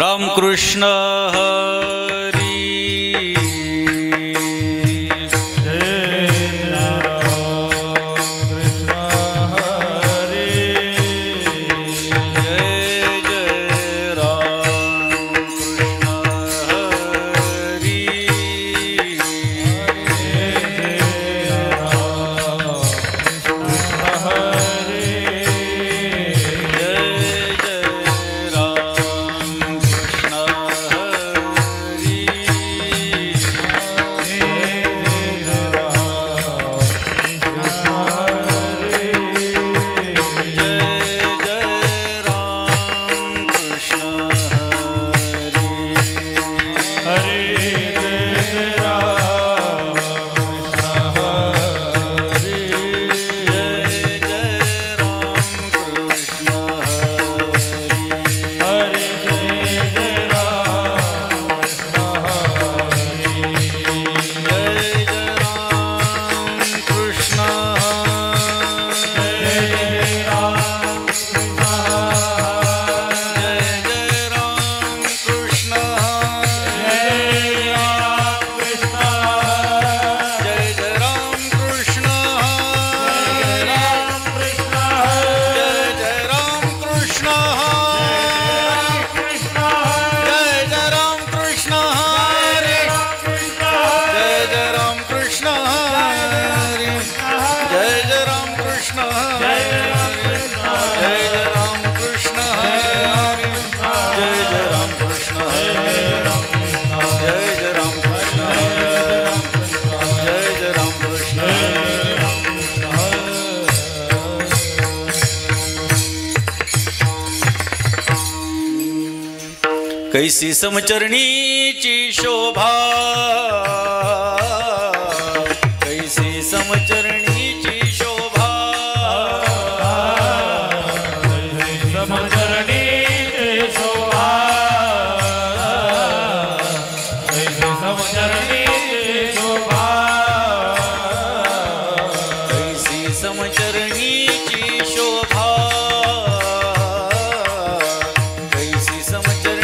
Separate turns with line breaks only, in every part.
रामकृष्ण हरी कैसी समचरणीची शोभा, कैसी समचरणीची शोभा,
कैसी समचरणीची शोभा, कैसी समचरणीची शोभा,
कैसी समचरणीची शोभा, कैसी समचरणी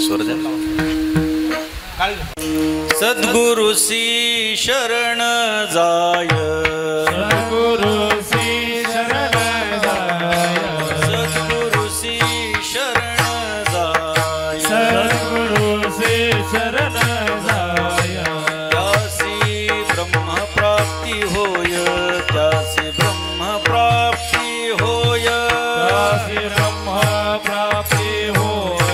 स्वर द्या. सद्गुरुसी शरण जाय,
सद्गुरुसी शरण जाय,
सद्गुरुसी शरण जाय,
सद्गुरुसी शरण जाय.
त्यासी ब्रह्म प्राप्ती होय, त्यासी ब्रह्म प्राप्ती होय,
त्यासी ब्रह्म प्राप्ती होय,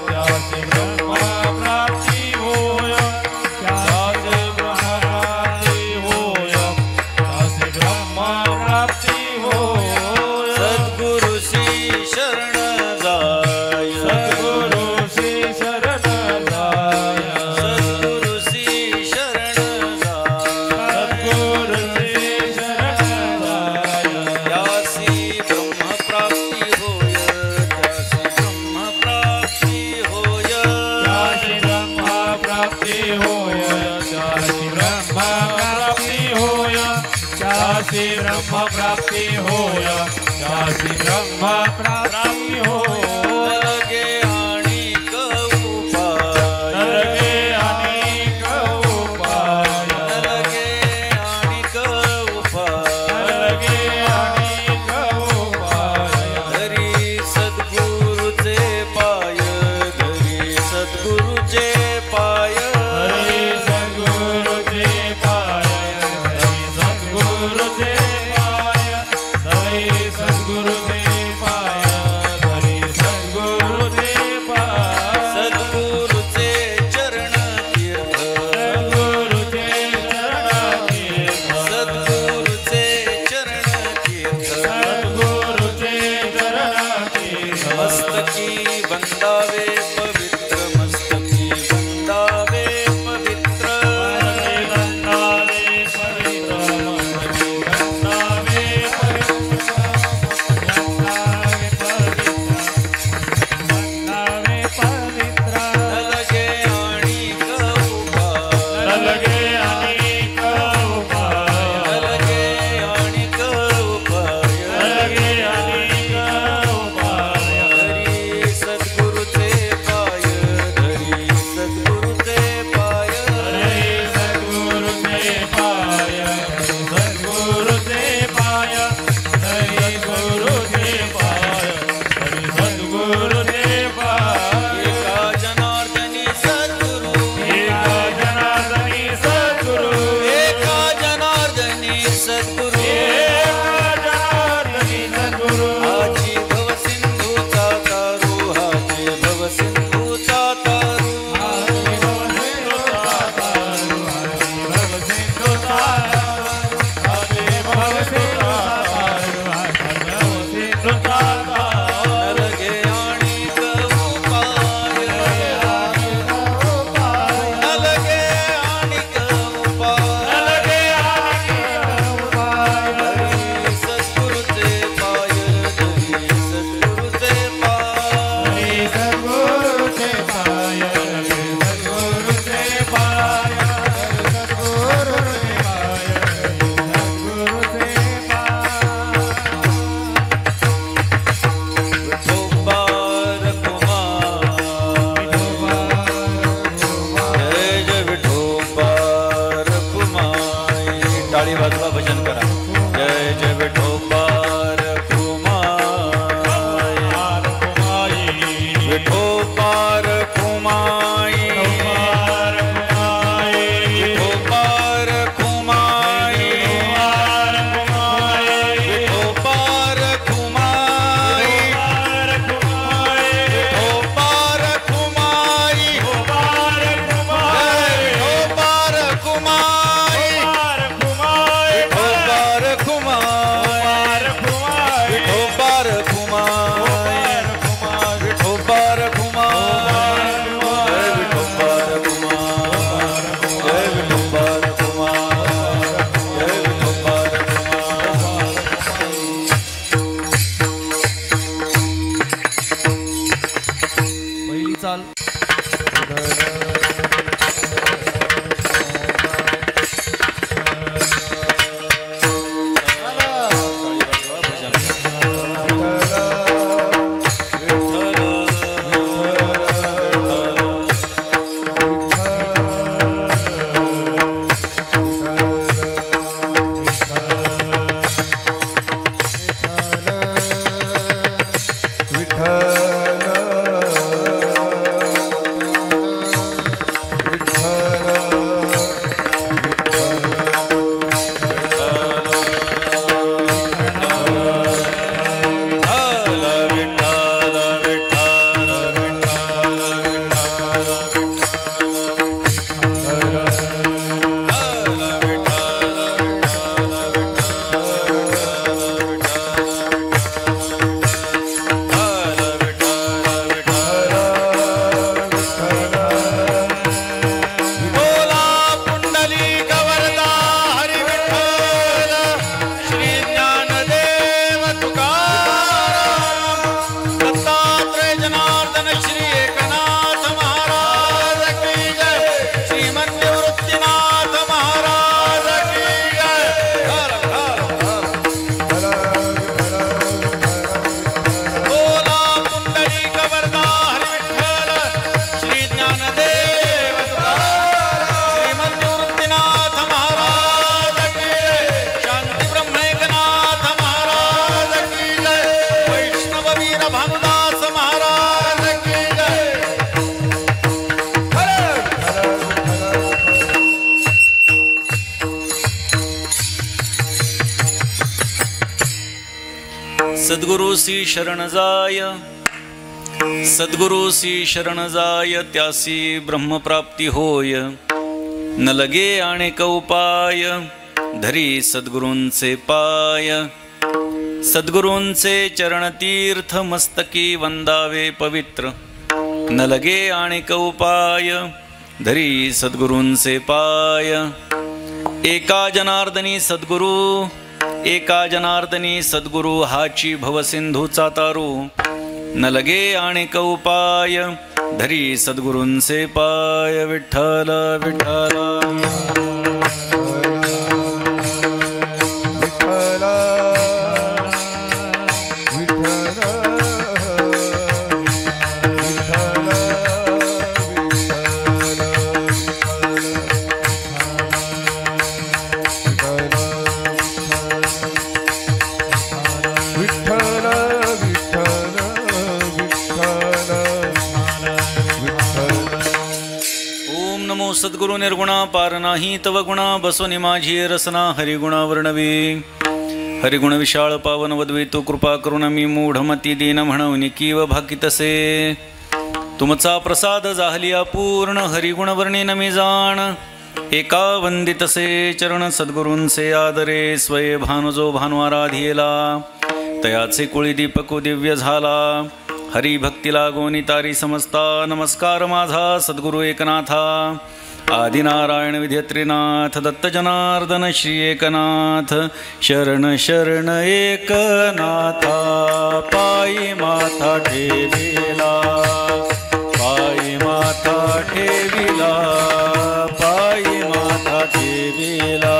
त्यासी ब्रह्म प्राप्ती होय, त्यासी ब्रह्म प्राप्ती होय, त्यासी ब्रह्म प्राप्ती होय.
सद्गुरुसी शरण जाय,
सद्गुरुसी शरण जाय,
सद्गुरुसी शरण जाय,
सद्गुरुसी शरण जाय.
त्यासी ब्रह्म प्राप्ती होय, त्यासी ब्रह्म प्राप्ती होय,
त्यासी ब्रह्म प्राप्ती होय, त्यासी ब्रह्म प्राप्ती होय, त्यासी ब्रह्म प्राप्ती होय, त्यासी ब्रह्म प्राप्ती होय.
लगे आणिक उपाय,
नरके अनेक उपाय,
लगे आणिक उपाय,
नरके अनेक उपाय.
धरी सद्गुरुचे पाय, धरी सद्गुरुचे पाय,
हरी सद्गुरुचे पाय, हरी सद्गुरुचे पाय, हरी सद्गुरुचे पाय, हरी सद्गुरुचे पाय.
सद्गुरुचे चरण तीर्थ,
सद्गुरुचे चरणातीर्थ,
सद्गुरुचे चरण तीर्थ,
सद्गुरुचे चरणातीर्थ.
मस्तकी वंदावे पवित्र, मस्तकी वंदावे पवित्र,
गंधावे पवित्र, मनकी गंधावे पवित्र, गंधावे पवित्र, गंधावे पवित्र.
लगे आणिक उपाय,
लगे अनेक उपाय,
लगे आणिक उपाय,
लगे अनेक उपाय.
धरी सद्गुरुचे पाय, धरी सद्गुरुचे पाय,
हरी सद्गुरुचे पाय, हरी सद्गुरुचे पाय, हरी गुरुचे पाय, हरी सद्गुरुचे पाय.
एका जनार्दनी सद्गुरु,
एका जनार्दनी सद्गुरु,
एका जनार्दनी सद्गुरु,
एका जनार्दनी सद्गुरु.
हाची भव सिंधूचा तारू, हाची भव सिंधूचा तारू,
हरी भव सिंधुता तारू, हरी भव सिंधुता तारू, हरी भव सिंधुता तारू, हरी भव सिंधुता तारू.
लगे आणिक उपाय, लगे आणिक उपाय,
लगे अनेक उपाय.
धरी सद्गुरुचे पाय, धरी सद्गुरुचे पाय,
हरी सद्गुरुचे पाय, हरी सद्गुरुचे पाय, हरी सद्गुरुचे पाय, हरी सद्गुरुचे पाय.
विठोबार कुमार, जय जय विठोबार कुमार. टाळी वाजवा भजन करा. जय जय विठोबार कुमार, विठोबार कुमार, विठोबार कुमार, विठोबार कुमार, विठोबार कुमार, विठोबार कुमार, विठोबार कुमार, विठोबार कुमार, विठोबार कुमार, जय विठोबार कुमार, जय विठोबार कुमार, जय विठोबार कुमार. पहिली चाल. सद्गुरुसी शरण जाय, सद्गुरुसी शरण जाय, त्यासी ब्रह्मप्राप्ती होय. न लगे अनेक उपाय, धरी सद्गुरूंचे पाय. सद्गुरूंचे चरणतीर्थ, मस्तकी वंदावे पवित्र. न लगे अनेक उपाय, धरी सद्गुरूंचे पाय. एका जनार्दनी सद्गुरू, एका जनार्दनी सद्गुरू, हाची भवसिंधूचा तारू. न लगे अनेक उपाय, धरी सद्गुरूंचे पाय. विठ्ठल विठ्ठल सद्गुरु निर्गुणा पार नाही तव गुणा. बसवनी माझी रसना हरिगुणा वर्णवी. हरिगुण विशाळ पावन वदवी, तू कृपा करुण मी मूढमती दीन म्हणून कीव भाकितसे. तुमचा प्रसाद जाहलिया पूर्ण, हरिगुण वर्णिन मी जाण. एका वंदितसे चरण सद्गुरूंचे आदरे. स्वये भानु जो भानु आराधियेला, तयाचे कुळी दीपको दिव्य झाला. हरी भक्ती लागोनी तारी समजता. नमस्कार माझा सद्गुरु एकनाथा. आदिनारायण विद्यत्रीनाथ, दत्त जनार्दन श्री एकनाथ. शरण शरण एकनाथा, पायी माथा ठेविला. पायी माथा ठेविला, पायी माथा ठेविला.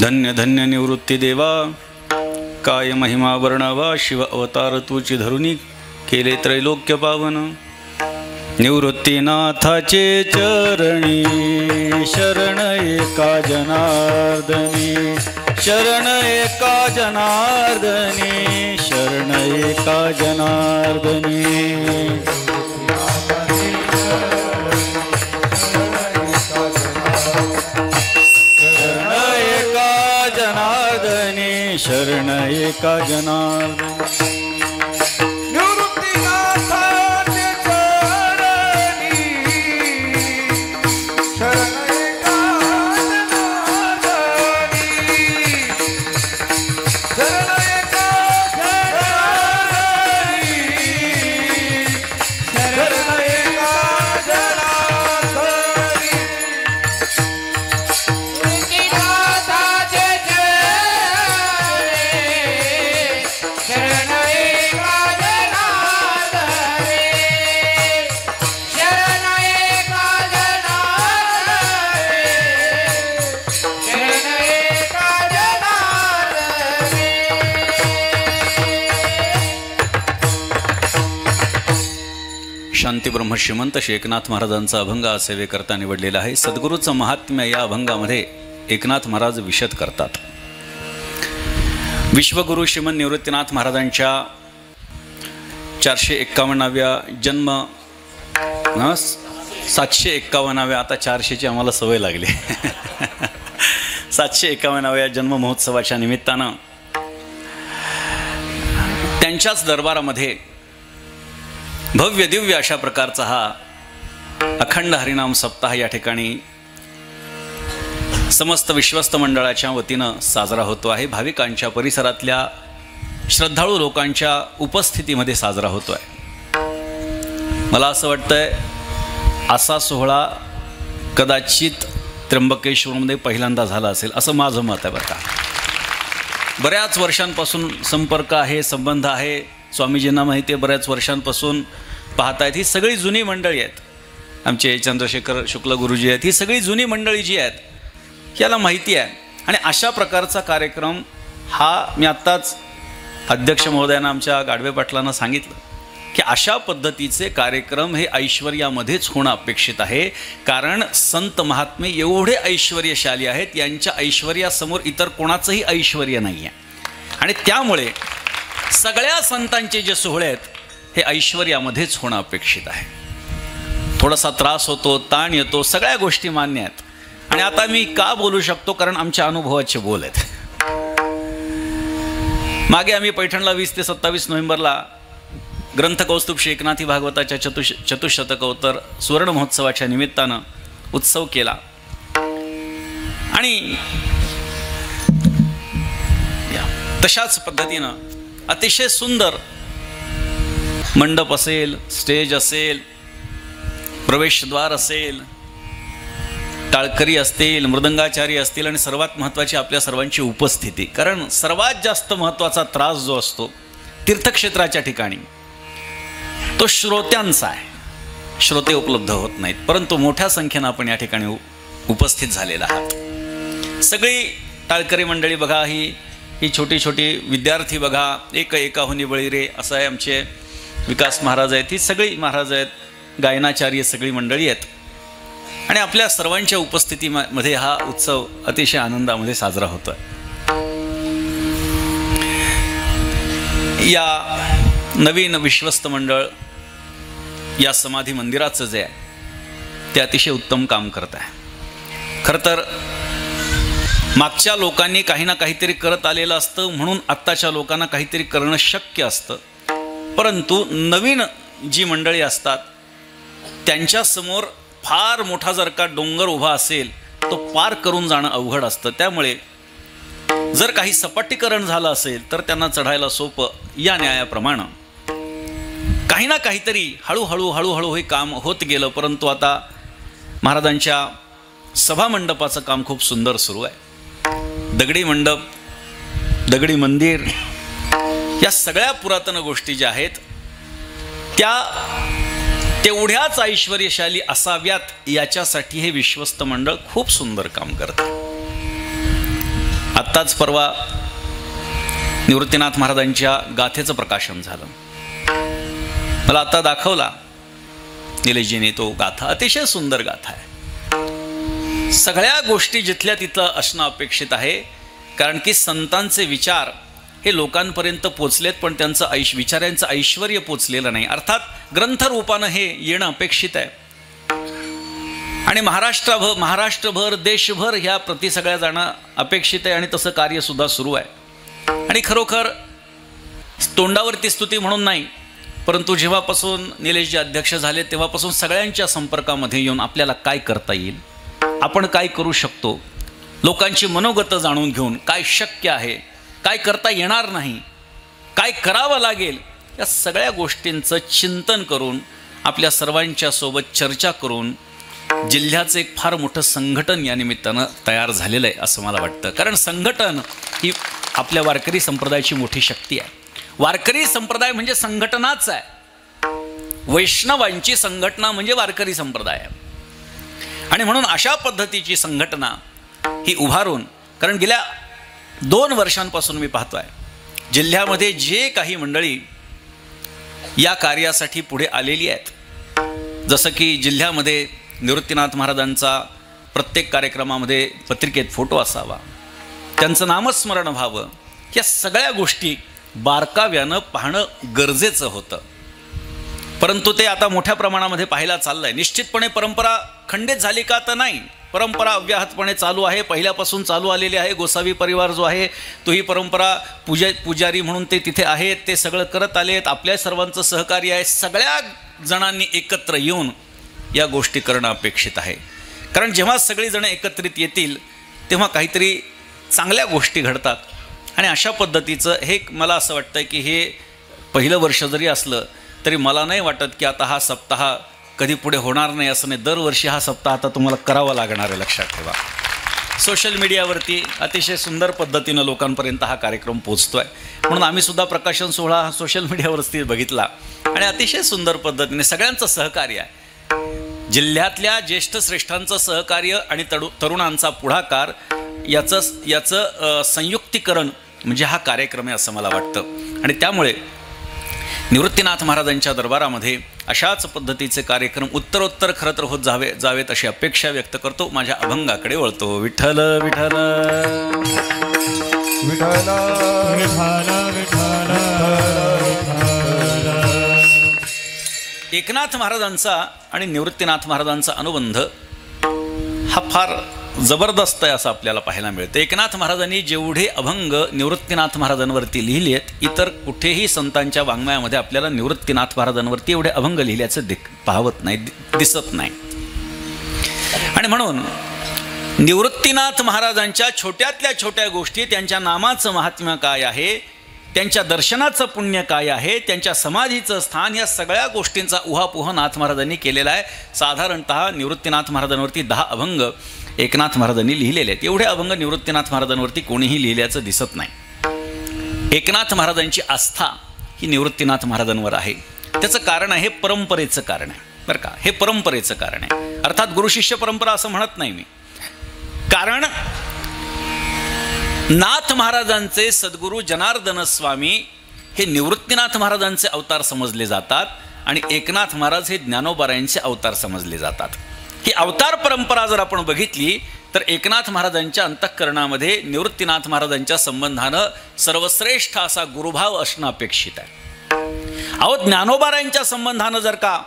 धन्य धन्य निवृत्ती देवा, काय महिमा वर्णावा. शिव अवतार तुची धरुणी, केले त्रैलोक्य पावन. निवृत्तीनाथाचे चरणी, शरण एका जनार्दनी. शरण एका जनार्दनी, शरण एका जनार्दनी. शरण एका जनार्दनी. निवृत्तीनाथाचे चरणी, शरण एका जनार्दनी. शरण एका जनार्दनी, शरण एका जनार्दनी. शांती ब्रह्म श्रीमंत श्री एकनाथ महाराजांचा अभंग आज सेवेकरता निवडलेला आहे. सद्गुरूचं महात्म्य या अभंगामध्ये एकनाथ महाराज विशद करतात. विश्वगुरु श्रीमंत निवृत्तीनाथ महाराजांच्या 451व्या जन्म 751व्या, आता 400ची आम्हाला सवय लागली 751व्या जन्म महोत्सवाच्या निमित्तानं त्यांच्याच दरबारामध्ये भव्य दिव्य अशा प्रकारचा हा अखंड हरिनाम सप्ताह या ठिकाणी समस्त विश्वस्त मंडळाच्या वतीनं साजरा होतो आहे. भाविकांच्या परिसरातल्या श्रद्धाळू लोकांच्या उपस्थितीमध्ये साजरा होतो आहे. मला असं वाटतंय असा सोहळा कदाचित त्र्यंबकेश्वरमध्ये पहिल्यांदा झाला असेल असं माझं मत आहे. बरं का, बऱ्याच वर्षांपासून संपर्क आहे, संबंध आहे, स्वामीजींना माहिती आहे, बऱ्याच वर्षांपासून पाहतायत. ही सगळी जुनी मंडळी आहेत, आमचे चंद्रशेखर शुक्ल गुरुजी आहेत, ही सगळी जुनी मंडळी जी आहेत याला माहिती आहे. आणि अशा प्रकारचा कार्यक्रम हा मी आत्ताच अध्यक्ष महोदयांना आमच्या गाडवे पाटलांना सांगितलं की अशा पद्धतीचे कार्यक्रम हे ऐश्वर्यामध्येच होणं अपेक्षित आहे. कारण संत महात्मे एवढे ऐश्वर्यशाली आहेत, यांच्या ऐश्वर्यासमोर इतर कोणाचंही ऐश्वर्य नाही आहे. आणि त्यामुळे सगळ्या संतांचे जे सोहळे आहेत हे ऐश्वर्यामध्येच होणं अपेक्षित आहे. थोडासा त्रास होतो, ताण येतो, सगळ्या गोष्टी मान्य आहेत. आणि आता मी का बोलू शकतो, कारण आमच्या अनुभवाचे बोल आहेत. मागे आम्ही पैठणला 20 ते 27 नोव्हेंबरला ग्रंथकौस्तुभ श्री एकनाथी भागवताच्या चतुशतकोत्तर सुवर्ण महोत्सवाच्या निमित्तानं उत्सव केला. आणि तशाच पद्धतीनं अतिशय सुंदर मंडप असेल, स्टेज असेल, प्रवेशद्वार असेल, टाळकरी असतील, मृदंगाचारी असतील आणि सर्वात महत्त्वाची आपल्या सर्वांची उपस्थिती. कारण सर्वात जास्त महत्त्वाचा त्रास जो असतो तीर्थक्षेत्राच्या ठिकाणी तो श्रोत्यांचा आहे. श्रोते उपलब्ध होत नाहीत, परंतु मोठ्या संख्येनं आपण या ठिकाणी उपस्थित झालेला आहात. सगळी टाळकरी मंडळी बघा, ही छोटी छोटी विद्यार्थी बघा, एकाहुनी बळी रे असं आहे, आमचे विकास महाराज आहेत, ही सगळी महाराज आहेत, गायनाचार्य सगळी मंडळी आहेत. आणि आपल्या सर्वांच्या उपस्थितीमध्ये हा उत्सव अतिशय आनंदामध्ये साजरा होतोय. या नवीन विश्वस्त मंडळ या समाधी मंदिराचं जे आहे ते अतिशय उत्तम काम करत आहे. खरं तर मागच्या लोकांनी काही ना काहीतरी करत आलेलं असतं, म्हणून आत्ताच्या लोकांना काहीतरी करणं शक्य असतं. परंतु नवीन जी मंडळी असतात त्यांच्यासमोर फार मोठा जर का डोंगर उभा असेल तो पार करून जाणं अवघड असतं. त्यामुळे जर काही सपाटीकरण झालं असेल तर त्यांना चढायला सोपं. या न्यायाप्रमाणे काही ना काहीतरी हळूहळू हे काम होत गेलं. परंतु आता महाराजांच्या सभामंडपाचं काम खूप सुंदर सुरू आहे. दगडी मंडप, दगडी मंदिर, या सगळ्या पुरातन गोष्टी ज्या आहेत त्या तेवढ्याच ऐश्वर्यशाली असाव्यात याच्यासाठी हे विश्वस्त मंडळ खूप सुंदर काम करतं. आत्ताच परवा निवृत्तीनाथ महाराजांच्या गाथेचं प्रकाशन झालं. मला आता दाखवला निलेशजीने तो गाथा. अतिशय सुंदर गाथा आहे. सगळ्या गोष्टी जिथल्या तिथं असणं अपेक्षित आहे. कारण की संतांचे विचार हे लोकांपर्यंत पोचलेत, पण त्यांचं विचारांचं ऐश्वर्य पोचलेलं नाही. अर्थात ग्रंथरूपानं हे येणं अपेक्षित आहे. आणि महाराष्ट्रभर देशभर ह्या प्रति सगळ्या जाणं अपेक्षित आहे. आणि तसं कार्यसुद्धा सुरू आहे. आणि खरोखर तोंडावरती स्तुती म्हणून नाही, परंतु जेव्हापासून निलेशजी अध्यक्ष झाले तेव्हापासून सगळ्यांच्या संपर्कामध्ये येऊन आपल्याला काय करता येईल, आपण काय करू शकतो, लोकांची मनोगत जाणून घेऊन काय शक्य आहे, काय करता येणार नाही, काय करावं लागेल, या सगळ्या गोष्टींचं चिंतन करून आपल्या सर्वांच्या सोबत चर्चा करून जिल्ह्याचं एक फार मोठं संघटन या निमित्तानं तयार झालेलं आहे असं मला वाटतं. कारण संघटन ही आपल्या वारकरी संप्रदायाची मोठी शक्ती आहे. वारकरी संप्रदाय म्हणजे संघटनाच आहे. वैष्णवांची संघटना म्हणजे वारकरी संप्रदाय आहे. आणि म्हणून अशा पद्धतीची संघटना ही उभारून, कारण गेल्या 2 वर्षांपासून मी पाहतोय जिल्ह्यामध्ये जे काही मंडळी या कार्यासाठी पुढे आलेली आहेत, जसं की जिल्ह्यामध्ये निवृत्तीनाथ महाराजांचा प्रत्येक कार्यक्रमामध्ये पत्रिकेत फोटो असावा, त्यांचं नामस्मरण व्हावं, या सगळ्या गोष्टी बारकाव्यानं पाहणं गरजेचं होतं. परंतु ते आता मोठ्या प्रमाणामध्ये पाहायला चाललं आहे. निश्चितपणे परंपरा खंडित झाली का तर नाही, परंपरा अव्याहतपणे चालू आहे, पहिल्यापासून चालू आलेली आहे. गोसावी परिवार जो आहे तो ही परंपरा पुजारी म्हणून ते तिथे आहेत, ते सगळं करत आलेत. आपल्या सर्वांचं सहकार्य आहे. सगळ्या जणांनी एकत्र येऊन या गोष्टी करणं अपेक्षित आहे. कारण जेव्हा सगळीजणं एकत्रित येतील तेव्हा काहीतरी चांगल्या गोष्टी घडतात. आणि अशा पद्धतीचं हे मला असं वाटतं की हे पहिलं वर्ष जरी असलं तरी मला नाही वाटत की आता हा सप्ताह कधी पुढे होणार नाही असं नाही. दरवर्षी हा सप्ताह आता तुम्हाला करावा लागणार आहे, लक्षात ठेवा. सोशल मीडियावरती अतिशय सुंदर पद्धतीनं लोकांपर्यंत हा कार्यक्रम पोचतो आहे. म्हणून आम्हीसुद्धा प्रकाशन सोहळा हा सोशल मीडियावरती बघितला आणि अतिशय सुंदर पद्धतीने सगळ्यांचं सहकार्य आहे. जिल्ह्यातल्या ज्येष्ठ श्रेष्ठांचं सहकार्य आणि तरुणांचा पुढाकार याचं संयुक्तीकरण म्हणजे हा कार्यक्रम आहे असं मला वाटतं. आणि त्यामुळे निवृत्तीनाथ महाराजांच्या दरबारामध्ये अशाच पद्धतीचे कार्यक्रम उत्तरोत्तर खरं तर होत जावेत अशी अपेक्षा व्यक्त करतो. माझ्या अभंगाकडे वळतो. विठ्ठल विठ्ठल
विठ्ठल विठ्ठल
एकनाथ महाराजांचा आणि निवृत्तीनाथ महाराजांचा अनुबंध हा फार जबरदस्त आहे असं आपल्याला पाहायला मिळतं. एकनाथ महाराजांनी जेवढे अभंग निवृत्तीनाथ महाराजांवरती लिहिले आहेत, इतर कुठेही संतांच्या वाङ्मयामध्ये आपल्याला निवृत्तीनाथ महाराजांवरती एवढे अभंग लिहिल्याचं पाहवत नाही, दिसत नाही. आणि म्हणून निवृत्तीनाथ महाराजांच्या छोट्यातल्या छोट्या गोष्टी, त्यांच्या नामाचं महात्म्य काय आहे, त्यांच्या दर्शनाचं पुण्य काय आहे, त्यांच्या समाधीचं स्थान, या सगळ्या गोष्टींचा उहापोह नाथ महाराजांनी केलेला आहे. साधारणतः निवृत्तीनाथ महाराजांवरती 10 अभंग एकनाथ महाराजांनी लिहिलेले आहेत. एवढे अभंग निवृत्तीनाथ महाराजांवरती कोणीही लिहिल्याचं दिसत नाही. एकनाथ महाराजांची आस्था ही निवृत्तीनाथ महाराजांवर आहे. त्याचं कारण आहे, परंपरेचं कारण आहे बरं का. हे परंपरेचं कारण आहे, अर्थात गुरुशिष्य परंपरा असं म्हणत नाही मी. कारण नाथ महाराजांचे सद्गुरू जनार्दन स्वामी हे निवृत्तीनाथ महाराजांचे अवतार समजले जातात आणि एकनाथ महाराज हे ज्ञानोबारायांचे अवतार समजले जातात. ही अवतार परंपरा जर आपण बघितली तर एकनाथ महाराजांच्या अंतःकरणामध्ये निवृत्तीनाथ महाराजांच्या संबंधानं सर्वश्रेष्ठ असा गुरुभाव असणं अपेक्षित आहे. अहो, ज्ञानोबारायांच्या संबंधानं जर का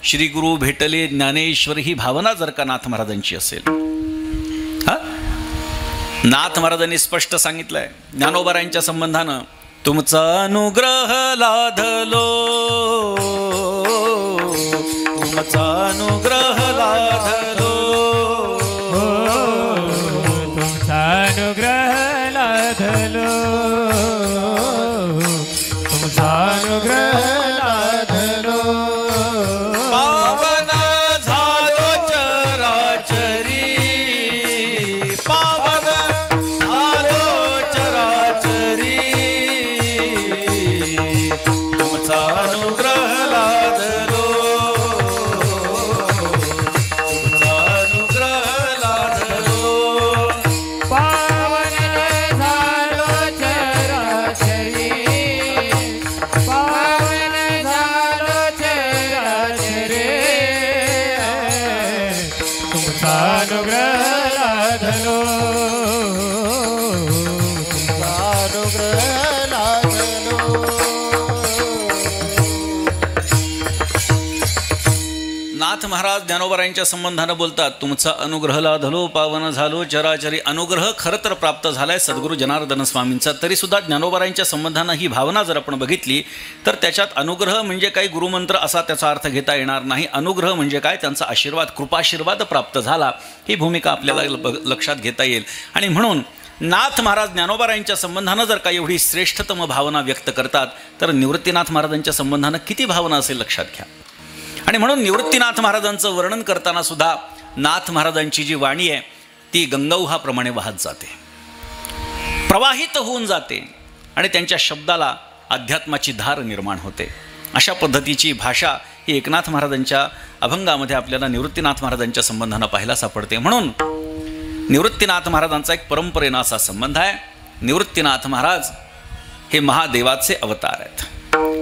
श्री गुरु भेटले ज्ञानेश्वर ही भावना जर का नाथ महाराजांची असेल, नाथ महाराजांनी स्पष्ट सांगितलंय ज्ञानोबारायांच्या संबंधानं, तुमचा अनुग्रह लाधलो, तुमचा अनुग्रह लाधलो,
तुमचा अनुग्रह लाधलो, तुमचा अनुग्रह लाधलो.
पावन झालो चराचरी, पावन झालो चराचरी, तुमचा अनुग्रह लाधलो, तुमचा अनुग्रह लाधलो.
पावन झालो चराचरी, पावन झालो चराचरी, तुमचा अनुग्रह लाधलो, तुमचा अनुग्रह लाधलो.
नाथ महाराज ज्ञानोबारायांच्या संबंधानं बोलतात, तुमचा अनुग्रह लाधलो, पावन झालो चराचरी. अनुग्रह खरं तर प्राप्त झालाय सद्गुरू जनार्दन स्वामींचा. तरीसुद्धा ज्ञानोबारायांच्या संबंधानं ही भावना जर आपण बघितली तर त्याच्यात अनुग्रह म्हणजे काही गुरुमंत्र असा त्याचा अर्थ घेता येणार नाही. अनुग्रह म्हणजे काय, त्यांचा आशीर्वाद, कृपाशीर्वाद प्राप्त झाला, ही भूमिका आपल्याला लक्षात घेता येईल. आणि म्हणून नाथ महाराज ज्ञानोबारायांच्या संबंधानं जर का एवढी श्रेष्ठतम भावना व्यक्त करतात तर निवृत्तीनाथ महाराजांच्या संबंधानं किती भावना असेल लक्षात घ्या. आणि म्हणून निवृत्तीनाथ महाराजांचं वर्णन करताना सुद्धा नाथ महाराजांची जी वाणी आहे ती गंगाऊहाप्रमाणे वाहत जाते, प्रवाहित होऊन जाते आणि त्यांच्या शब्दाला अध्यात्माची धार निर्माण होते. अशा पद्धतीची भाषा ही एकनाथ महाराजांच्या अभंगामध्ये आपल्याला निवृत्तीनाथ महाराजांच्या संबंधानं पाहायला सापडते. म्हणून निवृत्तीनाथ महाराजांचा एक परंपरेनं असा संबंध आहे. निवृत्तीनाथ महाराज हे महादेवाचे अवतार आहेत.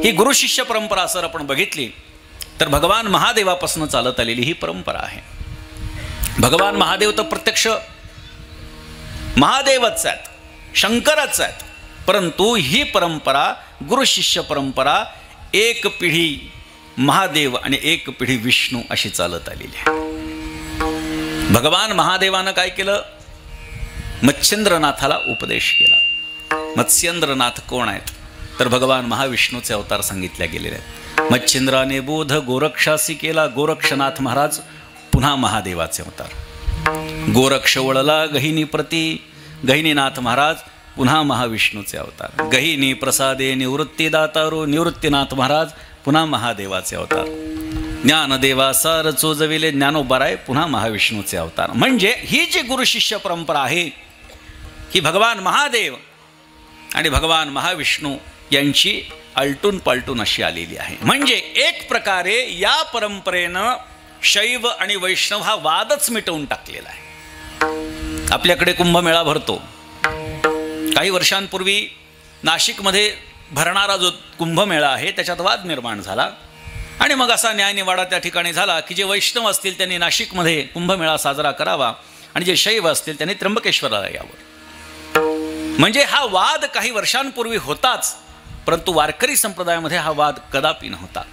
ही गुरुशिष्य परंपरा जर आपण बघितली तर भगवान महादेवापासून चालत आलेली ही परंपरा आहे. भगवान महादेव तर प्रत्यक्ष महादेवच आहेत, शंकरच आहेत, परंतु ही परंपरा गुरुशिष्य परंपरा एक पिढी महादेव आणि एक पिढी विष्णू अशी चालत आलेली आहे. भगवान महादेवानं काय केलं, मत्स्येंद्रनाथाला उपदेश केला. मत्स्येंद्रनाथ कोण आहेत तर भगवान महाविष्णूचे अवतार सांगितले गेलेले आहेत. मच्छिंद्राने बोध गोरक्षासी केला, गोरक्षनाथ महाराज पुन्हा महादेवाचे अवतार. गोरक्ष वळला गहिनी प्रती, गहिनीनाथ महाराज पुन्हा महाविष्णूचे अवतार. गहिनी प्रसादे निवृत्तीदातारो निवृत्तीनाथ महाराज पुन्हा महादेवाचे अवतार. ज्ञानदेवा सार चोजविले ज्ञानोबाराय पुन्हा महाविष्णूचे अवतार. म्हणजे ही जी गुरुशिष्य परंपरा आहे ही भगवान महादेव आणि भगवान महाविष्णू यांची आलटून पालटून अशी आलेली आहे. म्हणजे एक प्रकारे या परंपरेनं शैव आणि वैष्णव हा वादच मिटवून टाकलेला आहे. आपल्याकडे कुंभमेळा भरतो. काही वर्षांपूर्वी नाशिकमध्ये भरणारा जो कुंभमेळा आहे त्याच्यात वाद निर्माण झाला आणि मग असा न्यायनिवाडा त्या ठिकाणी झाला की जे वैष्णव असतील त्यांनी नाशिकमध्ये कुंभमेळा साजरा करावा आणि जे शैव असतील त्यांनी त्र्यंबकेश्वराला यावं. म्हणजे हा वाद काही वर्षांपूर्वी होताच, परंतु वारकरी संप्रदायामध्ये हा वाद कदापि नव्हता.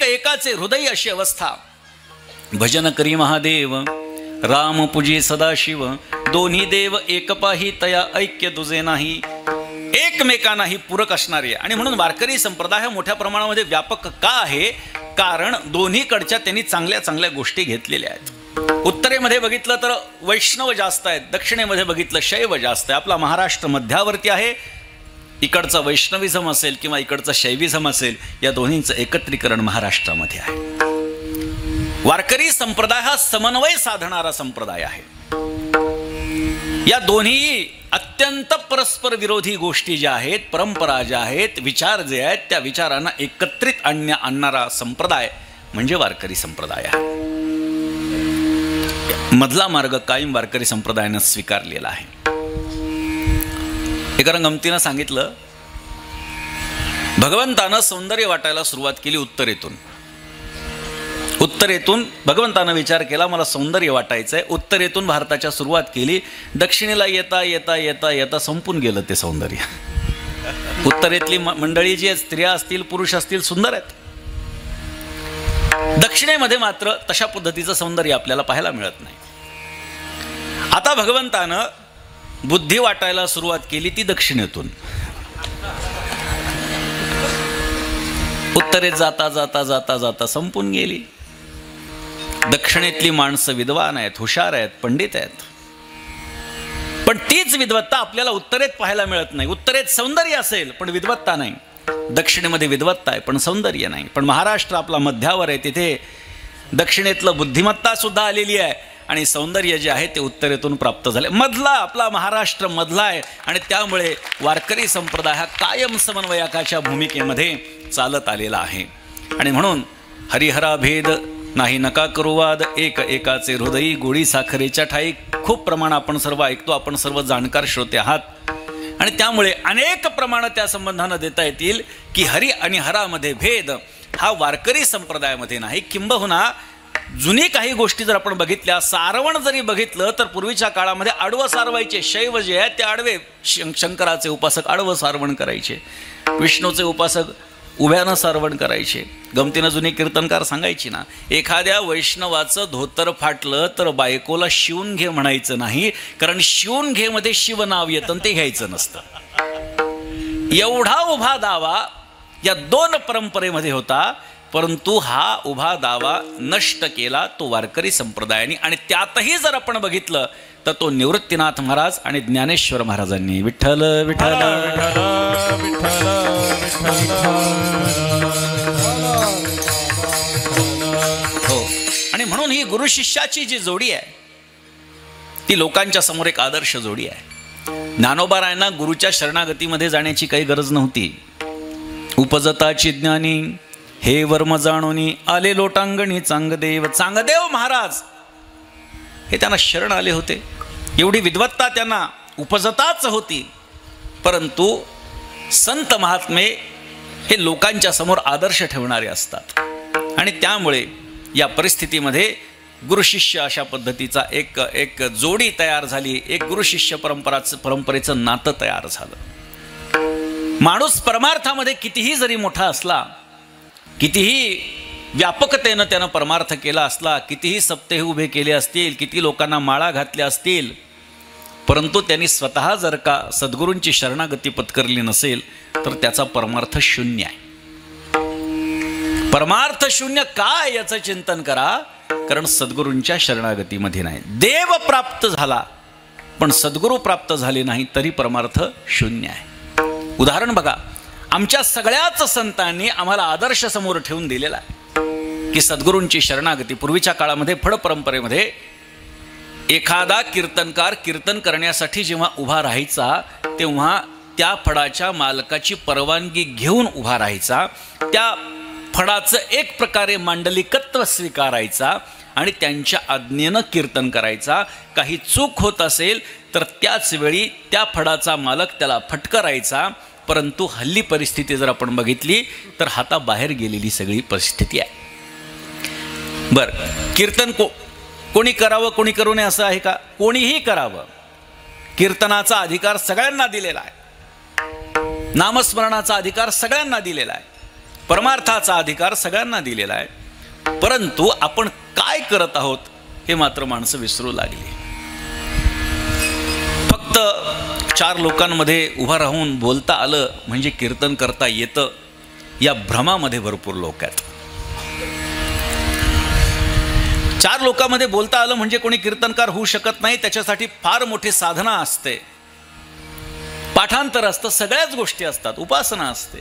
एकाचे हृदय अशी अवस्था. भजन करी महादेव राम पूजी सदाशिव दोन्ही देव एकपाही तया ऐक्य दुजे नाही. एकमेकांनाही पूरक असणारे. आणि म्हणून वारकरी संप्रदाय मोठ्या प्रमाणामध्ये व्यापक का आहे? कारण दोन्हीकडच्या त्यांनी चांगल्या चांगल्या गोष्टी घेतलेल्या आहेत. उत्तरेमध्ये बघितलं तर वैष्णव जास्त आहेत, दक्षिणेमध्ये बघितलं शैव जास्त आहे. आपला महाराष्ट्र मध्यावरती आहे. इकडचं वैष्णविझम असेल किंवा इकडचं शैविझम असेल, या दोन्हींचं एकत्रीकरण महाराष्ट्रामध्ये आहे. वारकरी संप्रदाय हा समन्वय साधणारा संप्रदाय आहे. या दोन्ही अत्यंत परस्पर विरोधी गोष्टी ज्या आहेत, परंपरा ज्या आहेत, विचार जे आहेत, त्या विचारांना एकत्रित आणणारा संप्रदाय म्हणजे वारकरी संप्रदाय आहे. मधला मार्ग कायम वारकरी संप्रदायानं स्वीकारलेला आहे. एका गमतीनं सांगितलं, भगवंतानं सौंदर्य वाटायला सुरुवात केली उत्तरेतून. उत्तरेतून भगवंतानं विचार केला मला सौंदर्य वाटायचं आहे. उत्तरेतून भारताच्या सुरुवात केली. दक्षिणेला येता येता येता येता संपून गेलं ते सौंदर्य. उत्तरेतली मंडळी जी स्त्रिया असतील पुरुष असतील सुंदर आहेत. दक्षिणेमध्ये मात्र तशा पद्धतीचं सौंदर्य आपल्याला पाहायला मिळत नाही. आता भगवंतानं बुद्धी वाटायला सुरुवात केली ती दक्षिणेतून. उत्तरेत जाता जाता जाता जाता संपून गेली. दक्षिणेतली माणसं विद्वान आहेत, हुशार आहेत, पंडित आहेत, पण तीच विद्वत्ता आपल्याला उत्तरेत पाहायला मिळत नाही. उत्तरेत सौंदर्य असेल पण विद्वत्ता नाही. दक्षिणेमध्ये विद्वत्ता आहे पण सौंदर्य नाही. पण महाराष्ट्र आपला मध्यावर आहे, तिथे दक्षिणेतलं बुद्धिमत्ता सुद्धा आलेली आहे आणि सौंदर्य जे आहे ते उत्तरेतून प्राप्त झाले. मधला आपला महाराष्ट्र मधला आहे आणि त्यामुळे वारकरी संप्रदाय हा कायम समन्वयकाच्या भूमिकेमध्ये चालत आलेला आहे. आणि म्हणून हरिहरा भेद नाही नका करू वाद एक एकाचे हृदयी गोडी साखरेच्या ठाई. खूप प्रमाण आपण सर्व ऐकतो, आपण सर्व जाणकार श्रोते आहात आणि त्यामुळे अनेक प्रमाण त्या संबंधानं देता येतील की हरी आणि हरामध्ये भेद हा वारकरी संप्रदायामध्ये नाही. किंबहुना जुनी काही गोष्टी जर आपण बघितल्या, सारवण जरी बघितलं तर पूर्वीच्या काळामध्ये आडवं सारवायचे. शैव जे आहेत ते आडवे, शंकराचे उपासक आडवं सारवण करायचे, विष्णूचे उपासक उभ्यानं सारवण करायचे. गमतीनं जुनी कीर्तनकार सांगायची ना, एखाद्या वैष्णवाचं धोतर फाटलं तर बायकोला शिवून घे म्हणायचं नाही, कारण शिवून घे मध्ये शिव नाव येतं ते घ्यायचं नसतं. एवढा उभा दावा या दोन परंपरेमध्ये होता, परंतु हा उभा दावा नष्ट केला तो वारकरी संप्रदायाने. आणि त्यातही जर आपण बघितलं तर तो निवृत्तीनाथ महाराज आणि ज्ञानेश्वर महाराजांनी. विठ्ठल विठ्ठल हो. आणि म्हणून ही गुरु शिष्याची जी जोडी आहे ती लोकांच्या समोर एक आदर्श जोडी आहे. ज्ञानोबारायांना गुरुच्या शरणागतीमध्ये जाण्याची काही गरज नव्हती. उपजताची ज्ञानी हे वर्म जाणोनी आले लोटांगणी चांगदेव. चांगदेव महाराज हे त्यांना शरण आले होते. एवढी विद्वत्ता त्यांना उपजताच होती, परंतु संत महात्मे हे लोकांच्या समोर आदर्श ठेवणारे असतात. आणि त्यामुळे या परिस्थितीमध्ये गुरुशिष्य अशा पद्धतीचा एक जोडी तयार झाली. एक गुरुशिष्य परंपरेचं नातं तयार झालं. माणूस परमार्थामध्ये कितीही जरी मोठा असला, कितीही व्यापकतेनं त्यानं परमार्थ केला असला, कितीही सप्तेह उभे केले असतील, किती लोकांना माळा घातल्या असतील, परंतु त्यांनी स्वतः जर का सद्गुरूंची शरणागती पत्करली नसेल तर त्याचा परमार्थ शून्य आहे. परमार्थ शून्य काय याचं चिंतन करा, कारण सद्गुरूंच्या शरणागतीमध्ये नाही. देव प्राप्त झाला, पण सद्गुरू प्राप्त झाले नाही तरी परमार्थ शून्य आहे. उदाहरण बघा, आमच्या सगळ्याच संतांनी आम्हाला आदर्श समोर ठेवून दिलेला आहे की सद्गुरूंची शरणागती. पूर्वीच्या काळामध्ये फड परंपरेमध्ये एखादा कीर्तनकार कीर्तन करण्यासाठी जेव्हा उभा राहायचा तेव्हा त्या फडाच्या मालकाची परवानगी घेऊन उभा राहायचा, त्या फडाचं एक प्रकारे मांडलिकत्व स्वीकारायचा आणि त्यांच्या आज्ञेनं कीर्तन करायचा. काही चूक होत असेल तर त्याच वेळी त्या फडाचा मालक त्याला फटकारायचा. परंतु हल्ली परिस्थिती जर आपण बघितली तर हाताबाहेर गेलेली सगळी परिस्थिती आहे. बरं, कीर्तन कोणी करावं कोणी करू नये असं आहे का? कोणीही करावं. कीर्तनाचा अधिकार सगळ्यांना दिलेला आहे, नामस्मरणाचा अधिकार सगळ्यांना दिलेला आहे, परमार्थाचा अधिकार सगळ्यांना दिलेला आहे. परंतु आपण काय करत आहोत हे मात्र माणसं विसरू लागली. फक्त 4 लोकांमध्ये उभं राहून बोलता आलं म्हणजे कीर्तन करता येतं, या भ्रमामध्ये भरपूर लोक आहेत. 4 लोकांमध्ये बोलता आलं म्हणजे कोणी कीर्तनकार होऊ शकत नाही. त्याच्यासाठी फार मोठी साधना असते, पाठांतर असतं, सगळ्याच गोष्टी असतात, उपासना असते.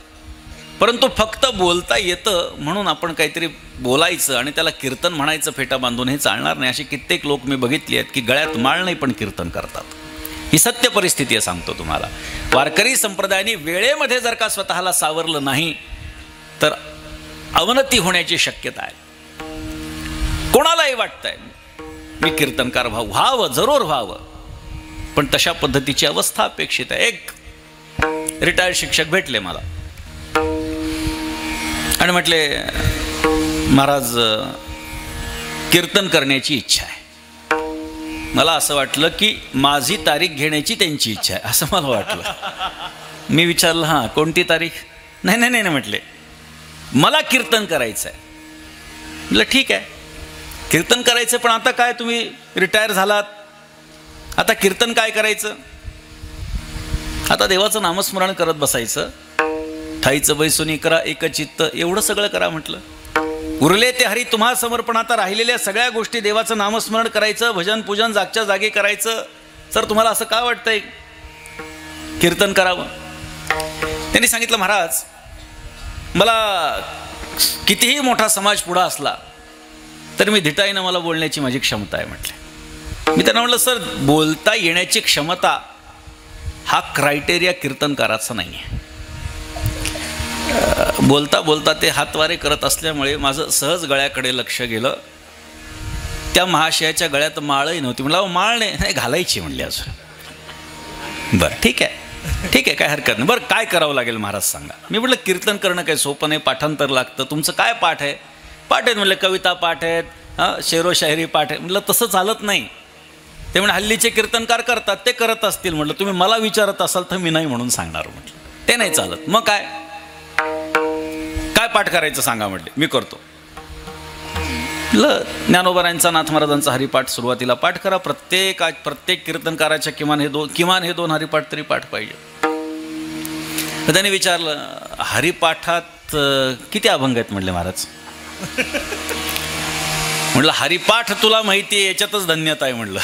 परंतु फक्त बोलता येतं म्हणून आपण काहीतरी बोलायचं आणि त्याला कीर्तन म्हणायचं फेटा बांधून हे चालणार नाही. अशी कित्येक लोक मी बघितली आहेत की गळ्यात माळ नाही पण कीर्तन करतात. ही सत्य परिस्थिती आहे, सांगतो तुम्हाला. वारकरी संप्रदायाने वेळेमध्ये जर का स्वतःला सावरलं नाही तर अवनती होण्याची शक्यता आहे. कोणालाही वाटतंय मी कीर्तनकार व्हावं, जरूर व्हावं, पण तशा पद्धतीची अवस्था अपेक्षित आहे. एक रिटायर्ड शिक्षक भेटले मला आणि म्हटले, महाराज कीर्तन करण्याची इच्छा आहे. मला असं वाटलं की माझी तारीख घेण्याची त्यांची इच्छा आहे असं मला वाटलं. मी विचारलं, हां कोणती तारीख? नाही नाही नाही म्हटले, मला कीर्तन करायचं आहे. म्हटलं ठीक आहे, कीर्तन करायचं, पण आता काय तुम्ही रिटायर झालात, आता कीर्तन काय करायचं? आता देवाचं नामस्मरण करत बसायचं, ठाईचं बैसोनी करा एकचित्त, एवढं सगळं करा म्हटलं. उरले ते हरी तुम्हा समर्पण. आता राहिलेल्या सगळ्या गोष्टी देवाचं नामस्मरण करायचं, भजन पूजन जागच्या जागी करायचं. सर तुम्हाला असं का वाटतंय कीर्तन करावं? त्यांनी सांगितलं, महाराज मला कितीही मोठा समाज पुढा असला तरी मी धिटाईनं मला बोलण्याची माझी क्षमता आहे म्हटले. मी त्यांना म्हटलं, सर बोलता येण्याची क्षमता हा क्रायटेरिया कीर्तनकाराचा नाही आहे. बोलता बोलता ते हातवारे करत असल्यामुळे माझं सहज गळ्याकडे लक्ष गेलं. त्या महाशयाच्या गळ्यात माळही नव्हती. म्हणलं माळ नाही घालायची म्हणली अजून. बरं ठीक आहे ठीक आहे, काय हरकत नाही. बरं काय करावं लागेल महाराज सांगा. मी म्हटलं कीर्तन करणं काही सोपं नाही, पाठांतर लागतं. तुमचं काय पाठ आहे? पाठ आहेत म्हणलं, कविता पाठ आहेत, शेरो शायरी पाठ आहे. म्हटलं तसं चालत नाही. ते म्हणजे हल्लीचे कीर्तनकार करतात, ते करत असतील. म्हटलं तुम्ही मला विचारत असाल तर मी नाही म्हणून सांगणार म्हटलं, ते नाही चालत. मग काय काय पाठ करायचं सांगा म्हटले. मी करतो. ज्ञानोबारायांचा, नाथ महाराजांचा हरिपाठ सुरुवातीला पाठ करा. प्रत्येक कीर्तनकाराच्या किमान हे दोन हरिपाठ तरी पाठ पाहिजे. तर त्याने विचारलं, हरिपाठात किती अभंग आहेत म्हटले महाराज? म्हटलं हरिपाठ तुला माहिती आहे याच्यातच धन्यता आहे म्हटलं.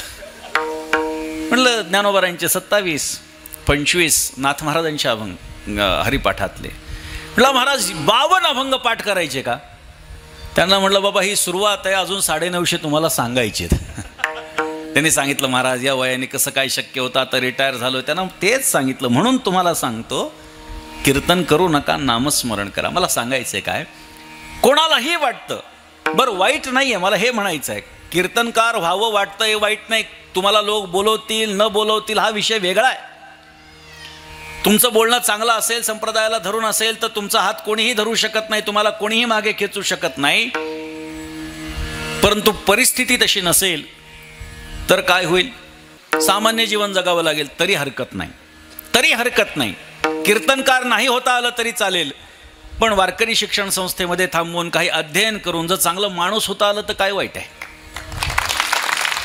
म्हटलं ज्ञानोबारायांचे 27, 25 नाथ महाराजांचे अभंग हरिपाठातले. म्हटलं महाराज 52 अभंग पाठ करायचे का? त्यांना म्हटलं बाबा ही सुरुवात आहे, अजून 950 तुम्हाला सांगायचे. त्यांनी सांगितलं, महाराज या वयाने कसं काय शक्य होतं, आता रिटायर झालो. त्यांना तेच सांगितलं, म्हणून तुम्हाला सांगतो कीर्तन करू नका, नामस्मरण करा. मला सांगायचंय काय, कोणालाही वाटतं, बरं वाईट नाही आहे, मला हे म्हणायचं आहे, कीर्तनकार व्हावं वाटतं हे वाईट नाही. तुम्हाला लोक बोलवतील न बोलवतील हा विषय वेगळा आहे. तुमचं बोलणं चांगलं असेल, संप्रदायाला धरून असेल तर तुमचा हात कोणीही धरू शकत नाही, तुम्हाला कोणीही मागे खेचू शकत नाही. परंतु परिस्थिती तशी नसेल तर काय होईल? सामान्य जीवन जगावं लागेल. तरी हरकत नाही. कीर्तनकार नाही होता आलं तरी चालेल, पण वारकरी शिक्षण संस्थेमध्ये थांबवून काही अध्ययन करून जर चांगलं माणूस होता आलं तर काय वाईट आहे?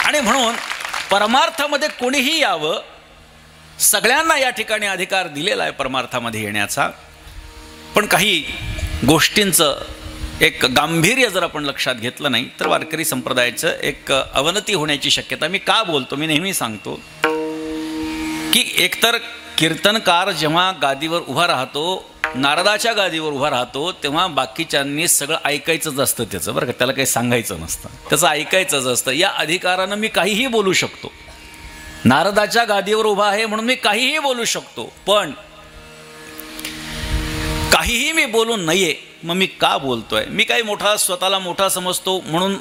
आणि म्हणून परमार्थामध्ये कोणीही यावं, सगळ्यांना या ठिकाणी अधिकार दिलेला आहे परमार्थामध्ये येण्याचा. पण काही गोष्टींचं एक गांभीर्य जर आपण लक्षात घेतलं नाही तर वारकरी संप्रदायाचं एक अवनती होण्याची शक्यता. मी का बोलतो? मी नेहमी सांगतो की एकतर कीर्तनकार जेव्हा गादीवर उभा राहतो, नारदाच्या गादीवर उभा राहतो, तेव्हा बाकीच्यांनी सगळं ऐकायचंच असतं त्याचं, बरं का, त्याला काही सांगायचं नसतं, त्याचं ऐकायचंच असतं. या अधिकारानं मी काहीही बोलू शकतो. नारदाच्या गादीवर उभा आहे म्हणून मी काहीही बोलू शकतो, पण काहीही मी बोलू नये. मग मी का बोलतोय? मी काही मोठा, स्वतःला मोठा समजतो म्हणून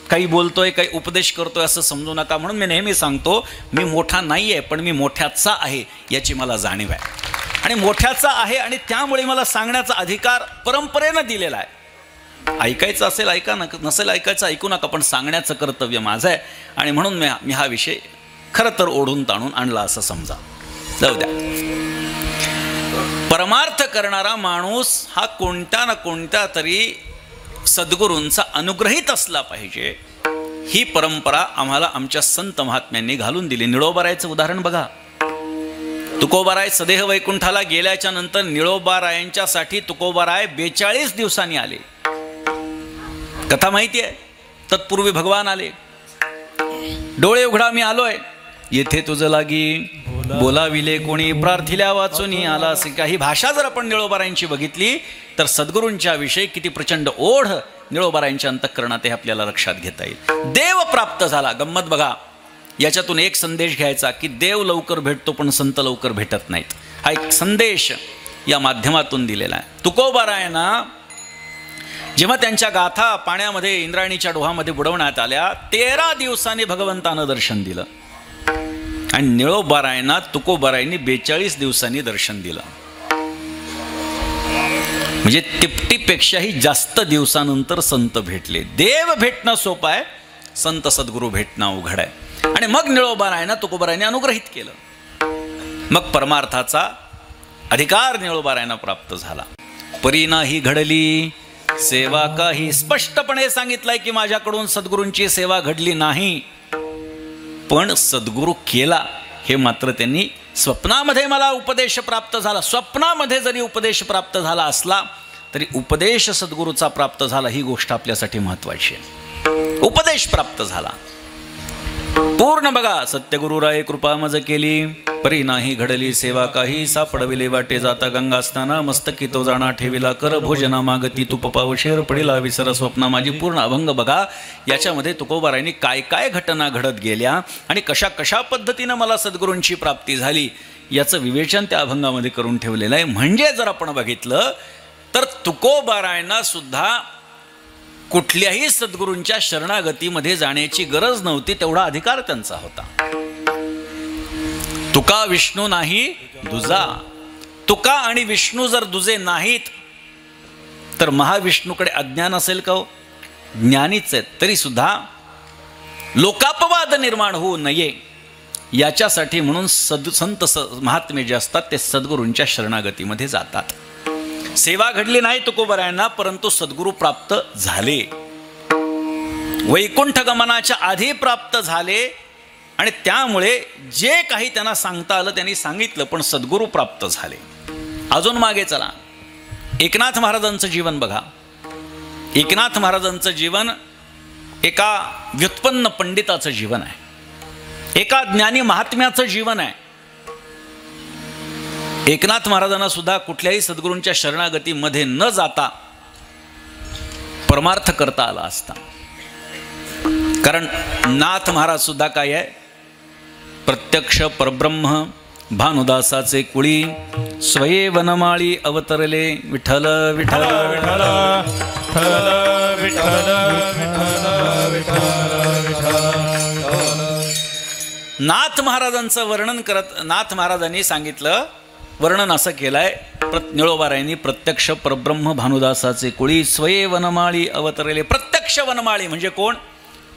काही बोलतोय, काही उपदेश करतोय असं समजू नका. म्हणून मी नेहमी सांगतो, मी मोठा नाही आहे, पण मी मोठ्याचा आहे याची मला जाणीव आहे. आणि मोठ्याचा आहे आणि त्यामुळे मला सांगण्याचा अधिकार परंपरेनं दिलेला आहे. ऐकायचं असेल ऐका, नसेल ऐकायचं ऐकू नका, पण सांगण्याचं कर्तव्य माझं आहे. आणि म्हणून मी हा विषय खरं तर ओढून ताणून आणला असं समजा. जाऊ द्या. परमार्थ करणारा माणूस हा कोणत्या ना कोणत्या तरी सद्गुरूंचा अनुग्रहित असला पाहिजे, ही परंपरा आम्हाला आमच्या संत महात्म्यांनी घालून दिली. निळोबारायचं उदाहरण बघा. तुकोबाराय सदेह वैकुंठाला गेल्याच्या नंतर निळोबारायांच्यासाठी तुकोबाराय 42 दिवसांनी आले. कथा माहिती आहे. तत्पूर्वी भगवान आले. डोळे उघडा मी आलोय, येथे तुझं लागी बोलाविले कोणी, प्रार्थिल्या वाचूनी आला. असे काही भाषा जर आपण निळोबारायांची बघितली तर सद्गुरूंच्या विषयी किती प्रचंड ओढ निळोबारायांच्या अंतःकरणात हे आपल्याला लक्षात घेता येईल. देव प्राप्त झाला. गंमत बघा. याच्यातून एक संदेश घ्यायचा की देव लवकर भेटतो पण संत लवकर भेटत नाहीत. हा एक संदेश या माध्यमातून दिलेला आहे. तुकोबारायांना जेव्हा त्यांच्या गाथा पाण्यामध्ये इंद्रायणीच्या डोहामध्ये बुडवण्यात आल्या, 13 दिवसांनी भगवंतानं दर्शन दिलं. आणि निळोबारायांना तुकोबारायांनी 42 दिवसांनी दर्शन दिलं. म्हणजे तिपटीपेक्षाही जास्त दिवसानंतर संत भेटले. देव भेटणं सोपं आहे, संत सद्गुरू भेटणं अवघड आहे. आणि मग निळोबारायांना तुकोबारायांनी अनुग्रहित केलं. मग परमार्थाचा अधिकार निळोबारायांना प्राप्त झाला. परी नाही घडली सेवा काही, स्पष्टपणे सांगितलंय की माझ्याकडून सद्गुरूंची सेवा घडली नाही, पण सद्गुरू केला हे मात्र त्यांनी स्वप्नामध्ये मला उपदेश प्राप्त झाला. स्वप्नामध्ये जरी उपदेश प्राप्त झाला असला तरी उपदेश सद्गुरूचा प्राप्त झाला ही गोष्ट आपल्यासाठी महत्वाची आहे. उपदेश प्राप्त झाला पूर्ण. बघा. सत्यगुरुराय कृपा मज केली, परी नाही घडली सेवा काही, सापडविले वाटे जाता गंगा स्नाना, मस्तकी तो जाणा ठेविला कर, भोजना मागती तूप पाव शेर पडिला विसर स्वप्न माझी. पूर्ण अभंग बघा. याच्यामध्ये तुकोबारायांनी काय काय घटना घडत गेल्या आणि कशा कशा पद्धतीनं मला सद्गुरूंची प्राप्ती झाली याचं विवेचन त्या अभंगामध्ये करून ठेवलेलं आहे. म्हणजे जर आपण बघितलं तर तुकोबारायांना सुद्धा कुठल्याही सद्गुरूंच्या शरणागतीमध्ये जाण्याची गरज नव्हती, तेवढा अधिकार त्यांचा होता. तुका विष्णू नाही दुजा. तुका आणि विष्णू जर दुजे नाहीत तर महाविष्णूकडे अज्ञान असेल का? ज्ञानीच आहेत, तरी सुद्धा लोकापवाद निर्माण होऊ नये याच्यासाठी म्हणून संत महात्मे जे असतात ते सद्गुरूंच्या शरणागतीमध्ये जातात. सेवा घडली नाही तुकोबारायांना, परंतु सद्गुरू प्राप्त झाले. वैकुंठ गमनाच्या आधी प्राप्त झाले आणि त्यामुळे जे काही त्यांना सांगता आलं त्यांनी सांगितलं, पण सद्गुरू प्राप्त झाले. अजून मागे चला. एकनाथ महाराजांचं जीवन बघा. एकनाथ महाराजांचं जीवन एका व्युत्पन्न पंडिताचं जीवन आहे, एका ज्ञानी महात्म्याचं जीवन आहे. एकनाथ महाराजांना सुद्धा कुठल्याही सद्गुरूंच्या शरणागतीमध्ये न जाता परमार्थ करता आला असता. कारण नाथ महाराज सुद्धा काय आहे? प्रत्यक्ष परब्रह्म भानुदासाचे कुळी, स्वये वनमाळी अवतरले विठ्ठल विठ्ठल विठ्ठल विठ्ठल नाथ महाराजांचं वर्णन करत नाथ महाराजांनी सांगितलं, वर्णन असं केलंय निळोबारायांनी. प्रत्यक्ष परब्रह्म भानुदासाचे कुळी, स्वये वनमाळी अवतरले. प्रत्यक्ष वनमाळी म्हणजे कोण?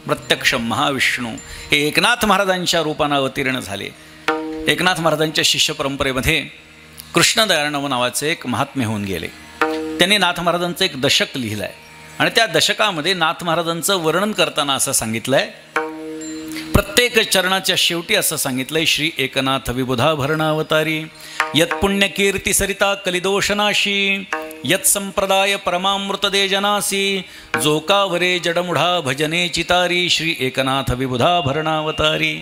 प्रत्यक्ष महाविष्णू हे एकनाथ महाराजांच्या रूपानं अवतीर्ण झाले. एकनाथ महाराजांच्या शिष्य परंपरेमध्ये कृष्णदयाळनव नावाचे एक महात्मे होऊन गेले. त्यांनी नाथ महाराजांचं एक दशक लिहिलं आहे आणि त्या दशकामध्ये नाथ महाराजांचं वर्णन करताना असं सांगितलंय, प्रत्येक चरणाच्या शेवटी असं सांगितलंय, श्री एकनाथ विबुधा भरणावतारी, यत पुण्यकीर्ती सरिता कलिदोषनाशी, यत संप्रदाय परमामृतदे जनासी, जोकावरे जडमुढा भजने चितारी, श्री एकनाथ विबुधा भरणावतारी.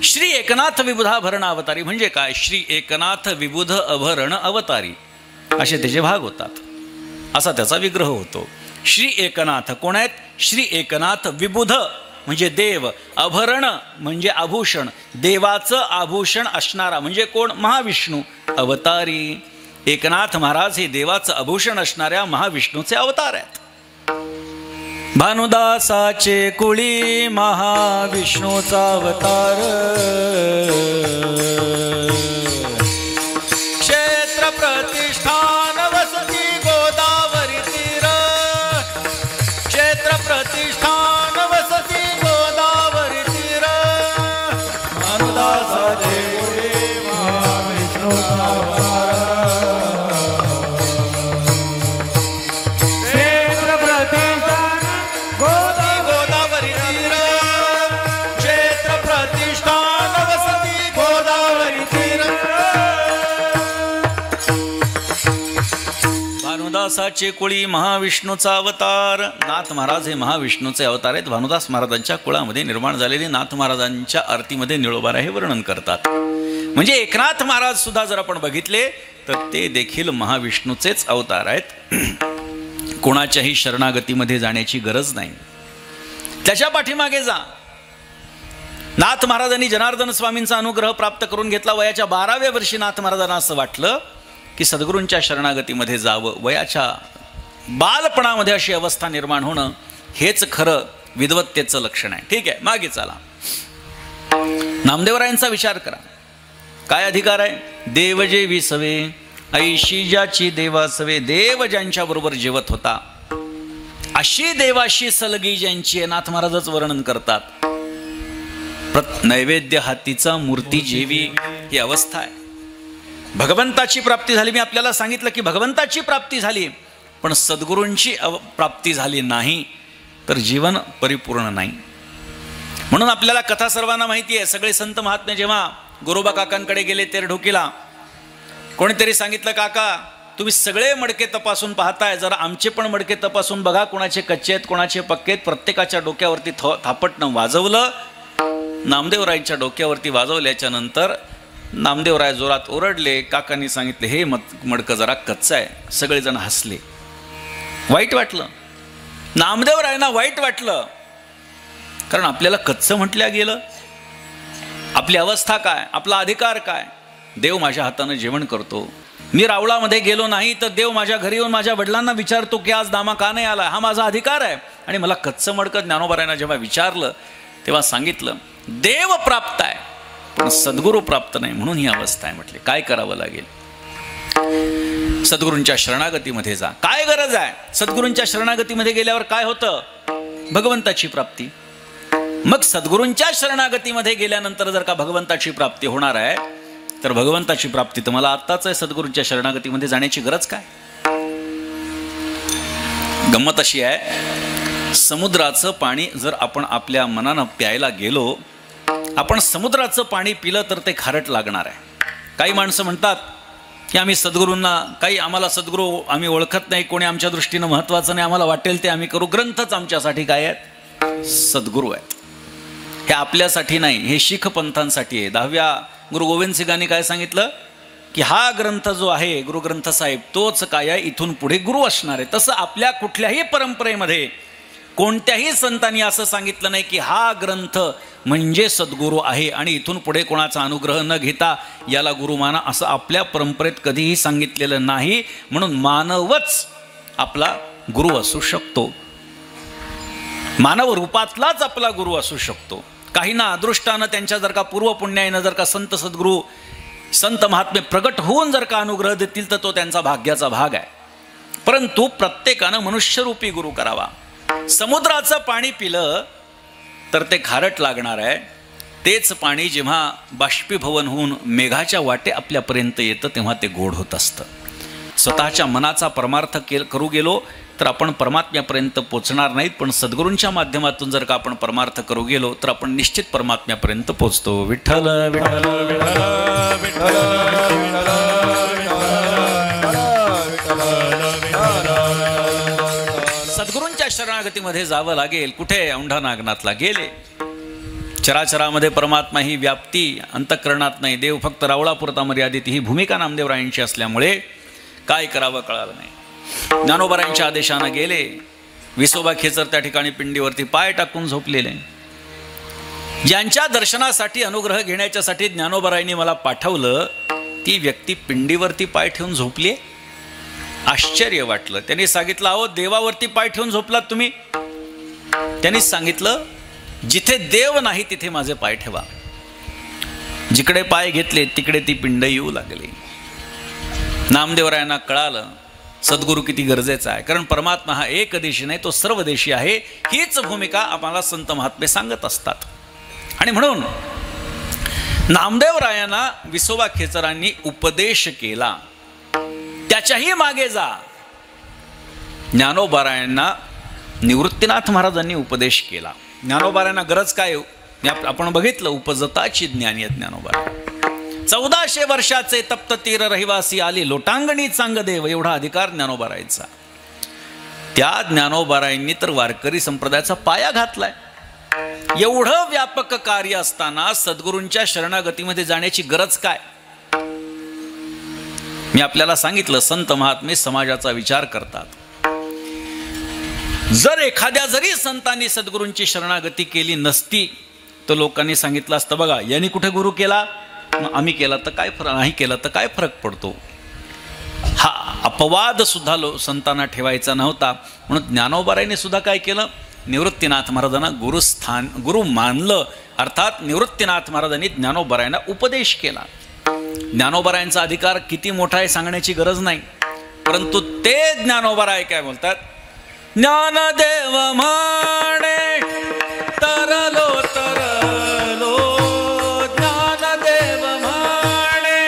श्री एकनाथ विबुधाभरण अवतारी म्हणजे काय? श्री एकनाथ विबुध अभरण अवतारी असे त्याचे भाग होतात, असा त्याचा विग्रह होतो. श्री एकनाथ कोण आहेत? श्री एकनाथ विबुध म्हणजे देव, अभरण म्हणजे आभूषण, देवाचं आभूषण असणारा म्हणजे कोण? महाविष्णू. अवतारी एकनाथ महाराज हे देवाचं आभूषण असणाऱ्या महाविष्णूचे अवतार आहेत. भानुदासाचे कुळी महाविष्णूचा अवतार, क्षेत्र प्रतिष्ठान वसती गोदावरी तीर, क्षेत्र प्रतिष्ठान वसती गोदावरी तीर, भानुदासाचे कुळी महाविष्णूचा अवतार, भानुदासाचे कुळी महाविष्णूचा अवतार. नाथ महाराज हे महाविष्णूचे अवतार आहेत. भानुदास महाराजांच्या कुळामध्ये निर्माण झालेले नाथ महाराजांच्या आरतीमध्ये निळोबारा हे वर्णन करतात. म्हणजे एकनाथ महाराज सुद्धा जर आपण बघितले तर ते देखील महाविष्णूचेच अवतार आहेत. कोणाच्याही शरणागतीमध्ये जाण्याची गरज नाही. त्याच्या पाठीमागे जा. नाथ महाराजांनी जनार्दन स्वामींचा अनुग्रह प्राप्त करून घेतला. वयाच्या 12व्या वर्षी नाथ महाराजांना असं वाटलं की सद्गुरूंच्या शरणागतीमध्ये जावं. वयाच्या बालपणामध्ये अशी अवस्था निर्माण होणं हेच खरं विद्वत्तेचं लक्षण आहे. ठीक आहे, मागे चला. नामदेवरायांचा विचार करा. काय अधिकार आहे? देव जे विसवे ऐशी ज्याची देवासवे. देव ज्यांच्या बरोबर जेवत होता अशी देवाशी सलगी ज्यांची नाथ महाराजच वर्णन करतात. नैवेद्य हातीचा मूर्ती जेवी ही अवस्था आहे. भगवंताची प्राप्ती झाली. मी आपल्याला सांगितलं की भगवंताची प्राप्ती झाली पण सद्गुरूंची प्राप्ती झाली नाही तर जीवन परिपूर्ण नाही. म्हणून आपल्याला कथा सर्वांना माहिती आहे. सगळे संत महात्मे जेव्हा गोरोबा काकांकडे गेले तेरढोकीला, कोणीतरी सांगितलं, काका तुम्ही सगळे मडके तपासून पाहताय, जरा आमचे पण मडके तपासून बघा, कोणाचे कच्चे आहेत कोणाचे पक्के आहेत. प्रत्येकाच्या डोक्यावरती थापटणं वाजवलं. नामदेवरायांच्या डोक्यावरती वाजवल्याच्या नंतर नामदेवराय जोरात ओरडले. काकांनी सांगितले, हे मडकं जरा कच्चं आहे. सगळेजण हसले. वाईट वाटलं. नामदेवरायांना वाईट वाटलं, कारण आपल्याला कच्चं म्हटलं गेलं. आपली अवस्था काय, आपला अधिकार काय? देव माझ्या हातानं जेवण करतो. मी रावळामध्ये गेलो नाही तर देव माझ्या घरी येऊन माझ्या वडिलांना विचारतो की आज दामा का नाही आला. हा माझा अधिकार आहे. आणि मला कच्चं मडकं ज्ञानोबारायांना जेव्हा विचारलं तेव्हा सांगितलं, देव प्राप्त आहे पण सद्गुरू प्राप्त नाही, म्हणून ही अवस्था आहे. म्हटले काय करावं लागेल? सद्गुरूंच्या शरणागतीमध्ये जा. काय गरज आहे? सद्गुरूंच्या शरणागतीमध्ये गेल्यावर काय होतं? भगवंताची प्राप्ती. मग सद्गुरूंच्या शरणागतीमध्ये गेल्यानंतर जर का भगवंताची प्राप्ती होणार आहे तर भगवंताची प्राप्ती तर मला आत्ताच आहे. सद्गुरूंच्या शरणागतीमध्ये जाण्याची गरज काय? गंमत अशी आहे, समुद्राचं पाणी जर आपण आपल्या मनानं प्यायला गेलो, आपण समुद्राचं पाणी पिलं तर ते खारट लागणार आहे. काही माणसं म्हणतात की आम्ही सद्गुरूंना, काही आम्हाला सद्गुरू आम्ही ओळखत नाही, कोणी आमच्या दृष्टीनं महत्त्वाचं नाही, आम्हाला वाटेल ते आम्ही करू. ग्रंथच आमच्यासाठी काय आहेत? सद्गुरू आहेत. हे आपल्यासाठी नाही, हे शीख पंथांसाठी आहे. 10व्या गुरु गोविंद सिंगांनी काय सांगितलं की हा ग्रंथ जो आहे गुरुग्रंथ साहेब तोच काय आहे, इथून पुढे गुरु असणार आहे. तसं आपल्या कुठल्याही परंपरेमध्ये कोणत्याही संतांनी असं सांगितलं नाही की हा ग्रंथ म्हणजे सद्गुरू आहे आणि इथून पुढे कोणाचा अनुग्रह न घेता याला गुरु माना, असं आपल्या परंपरेत कधीही सांगितलेलं नाही. म्हणून मानवच आपला गुरु असू शकतो. मानव रूपातलाच आपला गुरु असू शकतो. काहींना अदृष्टानं त्यांच्या जर का पूर्वपुण्यानं जर का संत सद्गुरू संत महात्मे प्रगट होऊन जर का अनुग्रह देतील तर तो त्यांचा भाग्याचा भाग आहे. परंतु प्रत्येकानं मनुष्यरूपी गुरु करावा. समुद्राचं पाणी पिलं तर ते खारट लागणार आहे. तेच पाणी जेव्हा बाष्पीभवन होऊन मेघाच्या वाटे आपल्यापर्यंत येतं तेव्हा ते गोड होत असतं. स्वतःच्या मनाचा परमार्थ करू गेलो तर आपण परमात्म्यापर्यंत पोचणार नाहीत, पण सद्गुरूंच्या माध्यमातून जर का आपण परमार्थ करू गेलो तर आपण निश्चित परमात्म्यापर्यंत पोचतो. विठ्ठल विठ्ठल विठ्ठल सद्गुरूंच्या शरणागतीमध्ये जावं लागेल. कुठे? औंढा नागनाथला गेले. चराचरामध्ये परमात्मा ही व्याप्ती अंतःकरणात नाही, देव फक्त रावळापुरता मर्यादित, ही भूमिका नामदेवरायांची असल्यामुळे काय करावं कळालं नाही. ज्ञानोबारायांच्या आदेशानं गेले. विसोबा खेचर त्या ठिकाणी पिंडीवरती पाय टाकून झोपलेले. ज्यांच्या दर्शनासाठी अनुग्रह घेण्याच्यासाठी ज्ञानोबारायांनी मला पाठवलं, ती व्यक्ती पिंडीवरती पाय ठेवून झोपली. आश्चर्य वाटलं. त्यांनी सांगितलं, अहो देवावरती पाय ठेवून झोपलात तुम्ही? त्यांनी सांगितलं, जिथे देव नाही तिथे माझे पाय ठेवा. जिकडे पाय घेतले तिकडे ती पिंड येऊ लागली. नामदेवरायांना कळालं सद्गुरू किती गरजेचा आहे, कारण परमात्मा हा एकदेशी नाही, तो सर्वदेशी आहे. हीच भूमिका आम्हाला संत महात्मे सांगत असतात. आणि म्हणून नामदेवरायांना विसोबा खेचरांनी उपदेश केला, त्याच्याही मागे जा. ज्ञानोबारायांना निवृत्तीनाथ महाराजांनी उपदेश केला. ज्ञानोबारायांना गरज काय? आपण बघितलं, उपजताची ज्ञानी ज्ञानोबा. 1400 वर्षाचे तप्त तीर रहिवासी आली लोटांगणी चांगदेव, एवढा अधिकार ज्ञानोबारायांचा. त्या ज्ञानोबारायांनी तर वारकरी संप्रदायाचा पाया घातलाय. एवढं व्यापक कार्य असताना सद्गुरूंच्या शरणागतीमध्ये जाण्याची गरज काय? मी आपल्याला सांगितलं, संत महात्मे समाजाचा विचार करतात. जर एखाद्या जरी संतांनी सद्गुरूंची शरणागती केली नसती तर लोकांनी सांगितलं असतं, बघा यांनी कुठे गुरु केला, आम्ही केला तर काय फरक, नाही केला तर काय फरक पडतो. हा अपवाद सुद्धा संतांना ठेवायचा नव्हता. म्हणून ज्ञानोबारायांनी सुद्धा काय केलं, निवृत्तीनाथ महाराजांना गुरु मानलं. अर्थात निवृत्तीनाथ महाराजांनी ज्ञानोबारायांना उपदेश केला. ज्ञानोबारायांचा अधिकार किती मोठा आहे सांगण्याची गरज नाही, परंतु ते ज्ञानोबाराय काय बोलतात, ज्ञानदेव म्हणे तरलो तरलो, ज्ञानदेव म्हणे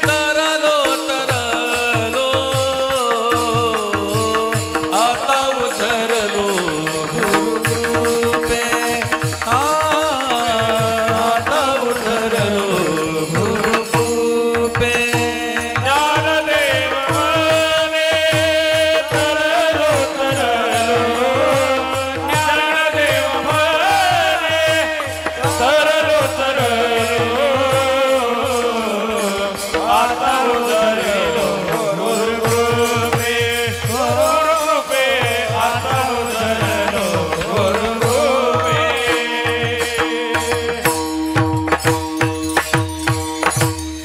तरलो तरलो, आता उतरलो गुरुकृपे, आता उतरलो गुरुकृपे.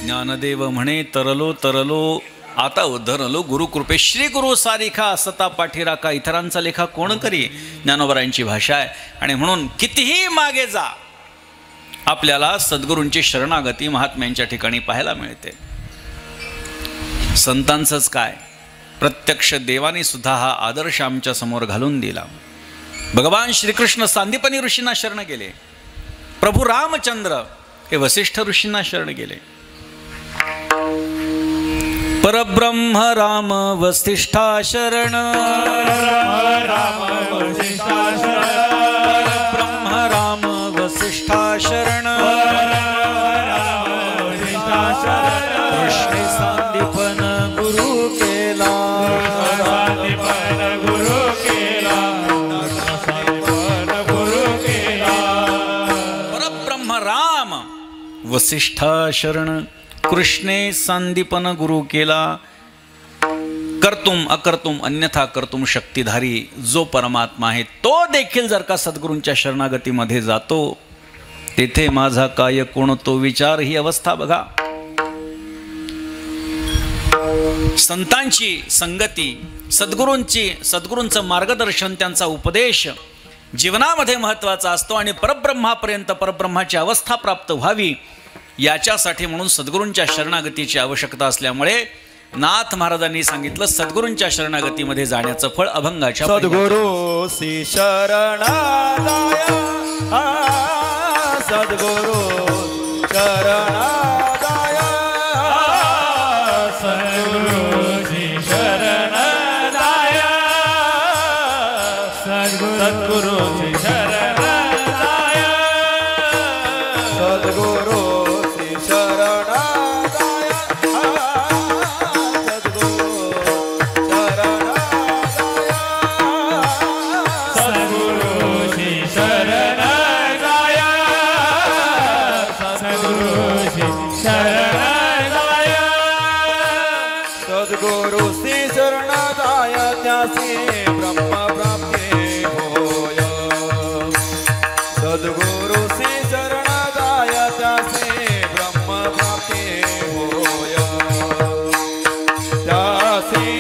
ज्ञानदेव म्हणे तरलो तरलो, आता उद्धरलो गुरुकृपे. श्री गुरु सारिखा असता पाठीराखा, इतरांचा लेखा कोण करी, ज्ञानोबारायांची भाषा आहे. आणि म्हणून कितीही मागे जा, आपल्याला सद्गुरूंची शरणागती महात्म्यांच्या ठिकाणी पाहायला मिळते. संतांचंच काय, प्रत्यक्ष देवाने सुद्धा हा आदर्श आमच्या समोर घालून दिला. भगवान श्रीकृष्ण सांदीपनी ऋषींना शरण गेले. प्रभू रामचंद्र हे वसिष्ठ ऋषींना शरण गेले. परब्रह्म राम वसिष्ठा शरण, परब्रह्म राम वसिष्ठा शरण, कृष्णे सांदीपन गुरु केला, परब्रह्म राम वसिष्ठा शरण, कृष्णे सांदीपन गुरु केला. कर्तुम अकर्तुम अन्यथा कर्तुम शक्तिधारी जो परमात्मा आहे, तो देखील जर का सद्गुरूंच्या शरणागतीमध्ये जातो, तेथे माझा काय कोण तो विचार, ही अवस्था बघा. संतांची संगती, सद्गुरूंचं मार्गदर्शन, त्यांचा उपदेश जीवनामध्ये महत्त्वाचा असतो. आणि परब्रह्मापर्यंत परब्रह्माची अवस्था प्राप्त व्हावी याच्यासाठी म्हणून सद्गुरूंच्या शरणागतीची आवश्यकता असल्यामुळे नाथ महाराजांनी सांगितलं, सद्गुरूंच्या शरणागतीमध्ये जाण्याचं फळ अभंगाच्या
सद्गुरु श्री शरणालय, सद्गुरु शरणालय, सद्गुरु श्री शरणालय, सद्गुरु श्री शरणालय, सद्गुरु
शरण
त्यासे ब्रह्मप्राप्ती होय सद्गुरुसी शरण जाय त्यासे ब्रह्मप्राप्ती होय त्यासे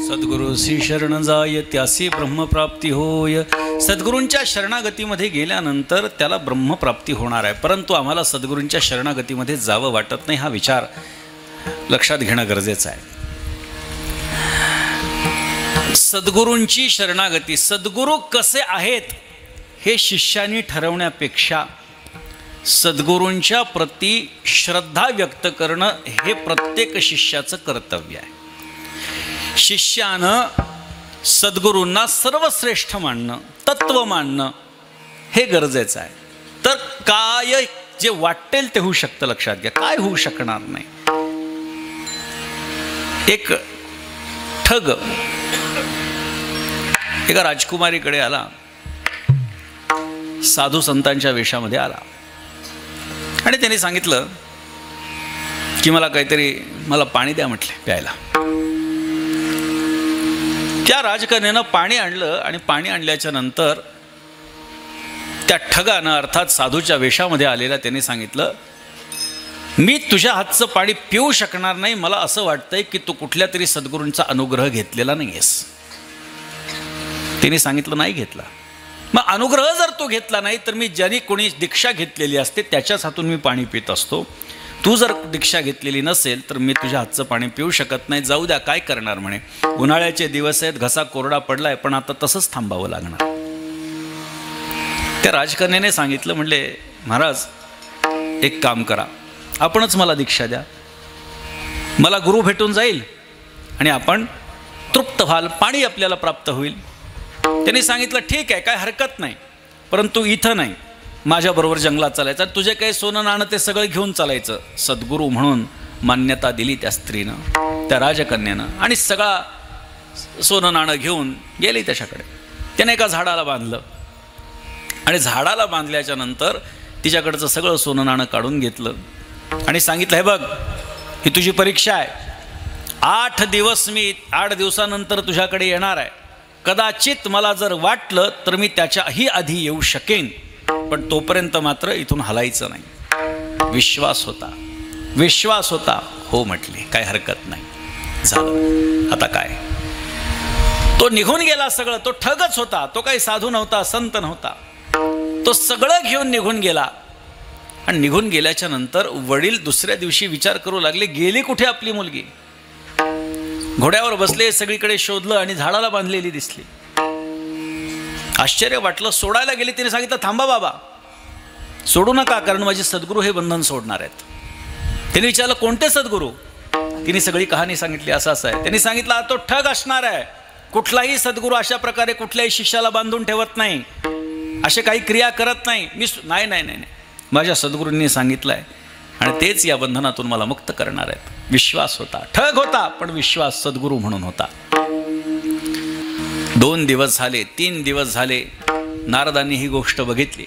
सद्गुरुसी शरण जाय त्यासी ब्रह्मप्राप्ती होय. सद्गुरूंच्या शरणागतीमध्ये गेल्यानंतर त्याला ब्रह्मप्राप्ती होणार आहे. परंतु आम्हाला सद्गुरूंच्या शरणागतीमध्ये जावं वाटत नाही, हा विचार लक्षात घेणं गरजेचं आहे. सद्गुरूंची शरणागती, सद्गुरू कसे आहेत हे शिष्याने ठरवण्यापेक्षा सद्गुरूंच्या प्रती श्रद्धा व्यक्त करणं हे प्रत्येक शिष्याचं कर्तव्य आहे. शिष्यानं सद्गुरूंना सर्वश्रेष्ठ मानणं, तत्व मानणं हे गरजेचं आहे. तर काय जे वाटेल ते होऊ शकतं, लक्षात घ्या, काय होऊ शकणार नाही. एक ठग एका राजकुमारीकडे आला, साधू संतांच्या वेशामध्ये आला आणि त्यांनी सांगितलं की मला पाणी द्या म्हटले प्यायला. त्या राजकन्यानं पाणी आणलं आणि पाणी आणल्याच्या नंतर त्या ठगानं अर्थात साधूच्या वेशामध्ये आलेला त्यांनी सांगितलं, मी तुझ्या हातचं पाणी पिऊ शकणार नाही, मला असं वाटतंय की तू कुठल्या तरी सद्गुरूंचा अनुग्रह घेतलेला नाहीयेस. तिने सांगितलं नाही घेतला. मग अनुग्रह जर तो घेतला नाही तर मी ज्यांनी कोणी दीक्षा घेतलेली असते त्याच्याच हातून मी पाणी पित असतो. तू जर दीक्षा घेतलेली नसेल तर मी तुझ्या हातचं पाणी पिऊ शकत नाही. जाऊ द्या, काय करणार म्हणे, उन्हाळ्याचे दिवस आहेत, घसा कोरडा पडलाय, पण आता तसंच थांबावं लागणार. त्या राजकन्याने सांगितलं, म्हणले महाराज एक काम करा, आपणच मला दीक्षा द्या, मला गुरु भेटून जाईल आणि आपण तृप्त व्हाल, पाणी आपल्याला प्राप्त होईल. त्यांनी सांगितलं ठीक आहे, काय हरकत नाही, परंतु इथं नाही, माझ्याबरोबर जंगलात चालायचं, तुझे काही सोनं नाणं ते सगळं घेऊन चालायचं. सद्गुरू म्हणून मान्यता दिली त्या स्त्रीनं, त्या राजकन्यानं, आणि सगळा सोनं नाणं घेऊन गेली त्याच्याकडे. त्याने एका झाडाला बांधलं आणि झाडाला बांधल्याच्या नंतर तिच्याकडचं सगळं सोनं नाणं काढून घेतलं आणि सांगितलं, हे बघ, ही तुझी परीक्षा आहे, 8 दिवसानंतर तुझ्याकडे येणार आहे. कदाचित मला जर वाटलं तर मी त्याच्याही आधी येऊ शकेन, पण तोपर्यंत मात्र इथून हलायचं नाही. विश्वास होता, हो म्हटले, काय हरकत नाही. झालं, आता काय, तो निघून गेला. सगळं, तो ठगच होता, तो काही साधू नव्हता, संत नव्हता. तो सगळं घेऊन निघून गेला. आणि निघून गेल्याच्या नंतर वडील दुसऱ्या दिवशी विचार करू लागले, गेली कुठे आपली मुलगी. घोड्यावर बसले, सगळीकडे शोधलं आणि झाडाला बांधलेली दिसली. आश्चर्य वाटलं, सोडायला गेले. तिने सांगितलं, थांबा बाबा, सोडू नका, कारण माझे सद्गुरू हे बंधन सोडणार आहेत. त्यांनी विचारलं, कोणते सद्गुरू. तिने सगळी कहाणी सांगितली, असं आहे. त्यांनी सांगितलं, तो ठग असणार आहे, कुठलाही सद्गुरू अशा प्रकारे कुठल्याही शिष्याला बांधून ठेवत नाही, असे काही क्रिया करत नाही. नाही, माझ्या सद्गुरूंनी सांगितलंय आणि तेच या बंधनातून मला मुक्त करणार आहेत. विश्वास होता. ठग होता पण विश्वास सद्गुरू म्हणून होता. 2 दिवस झाले, 3 दिवस झाले, नारदांनी ही गोष्ट बघितली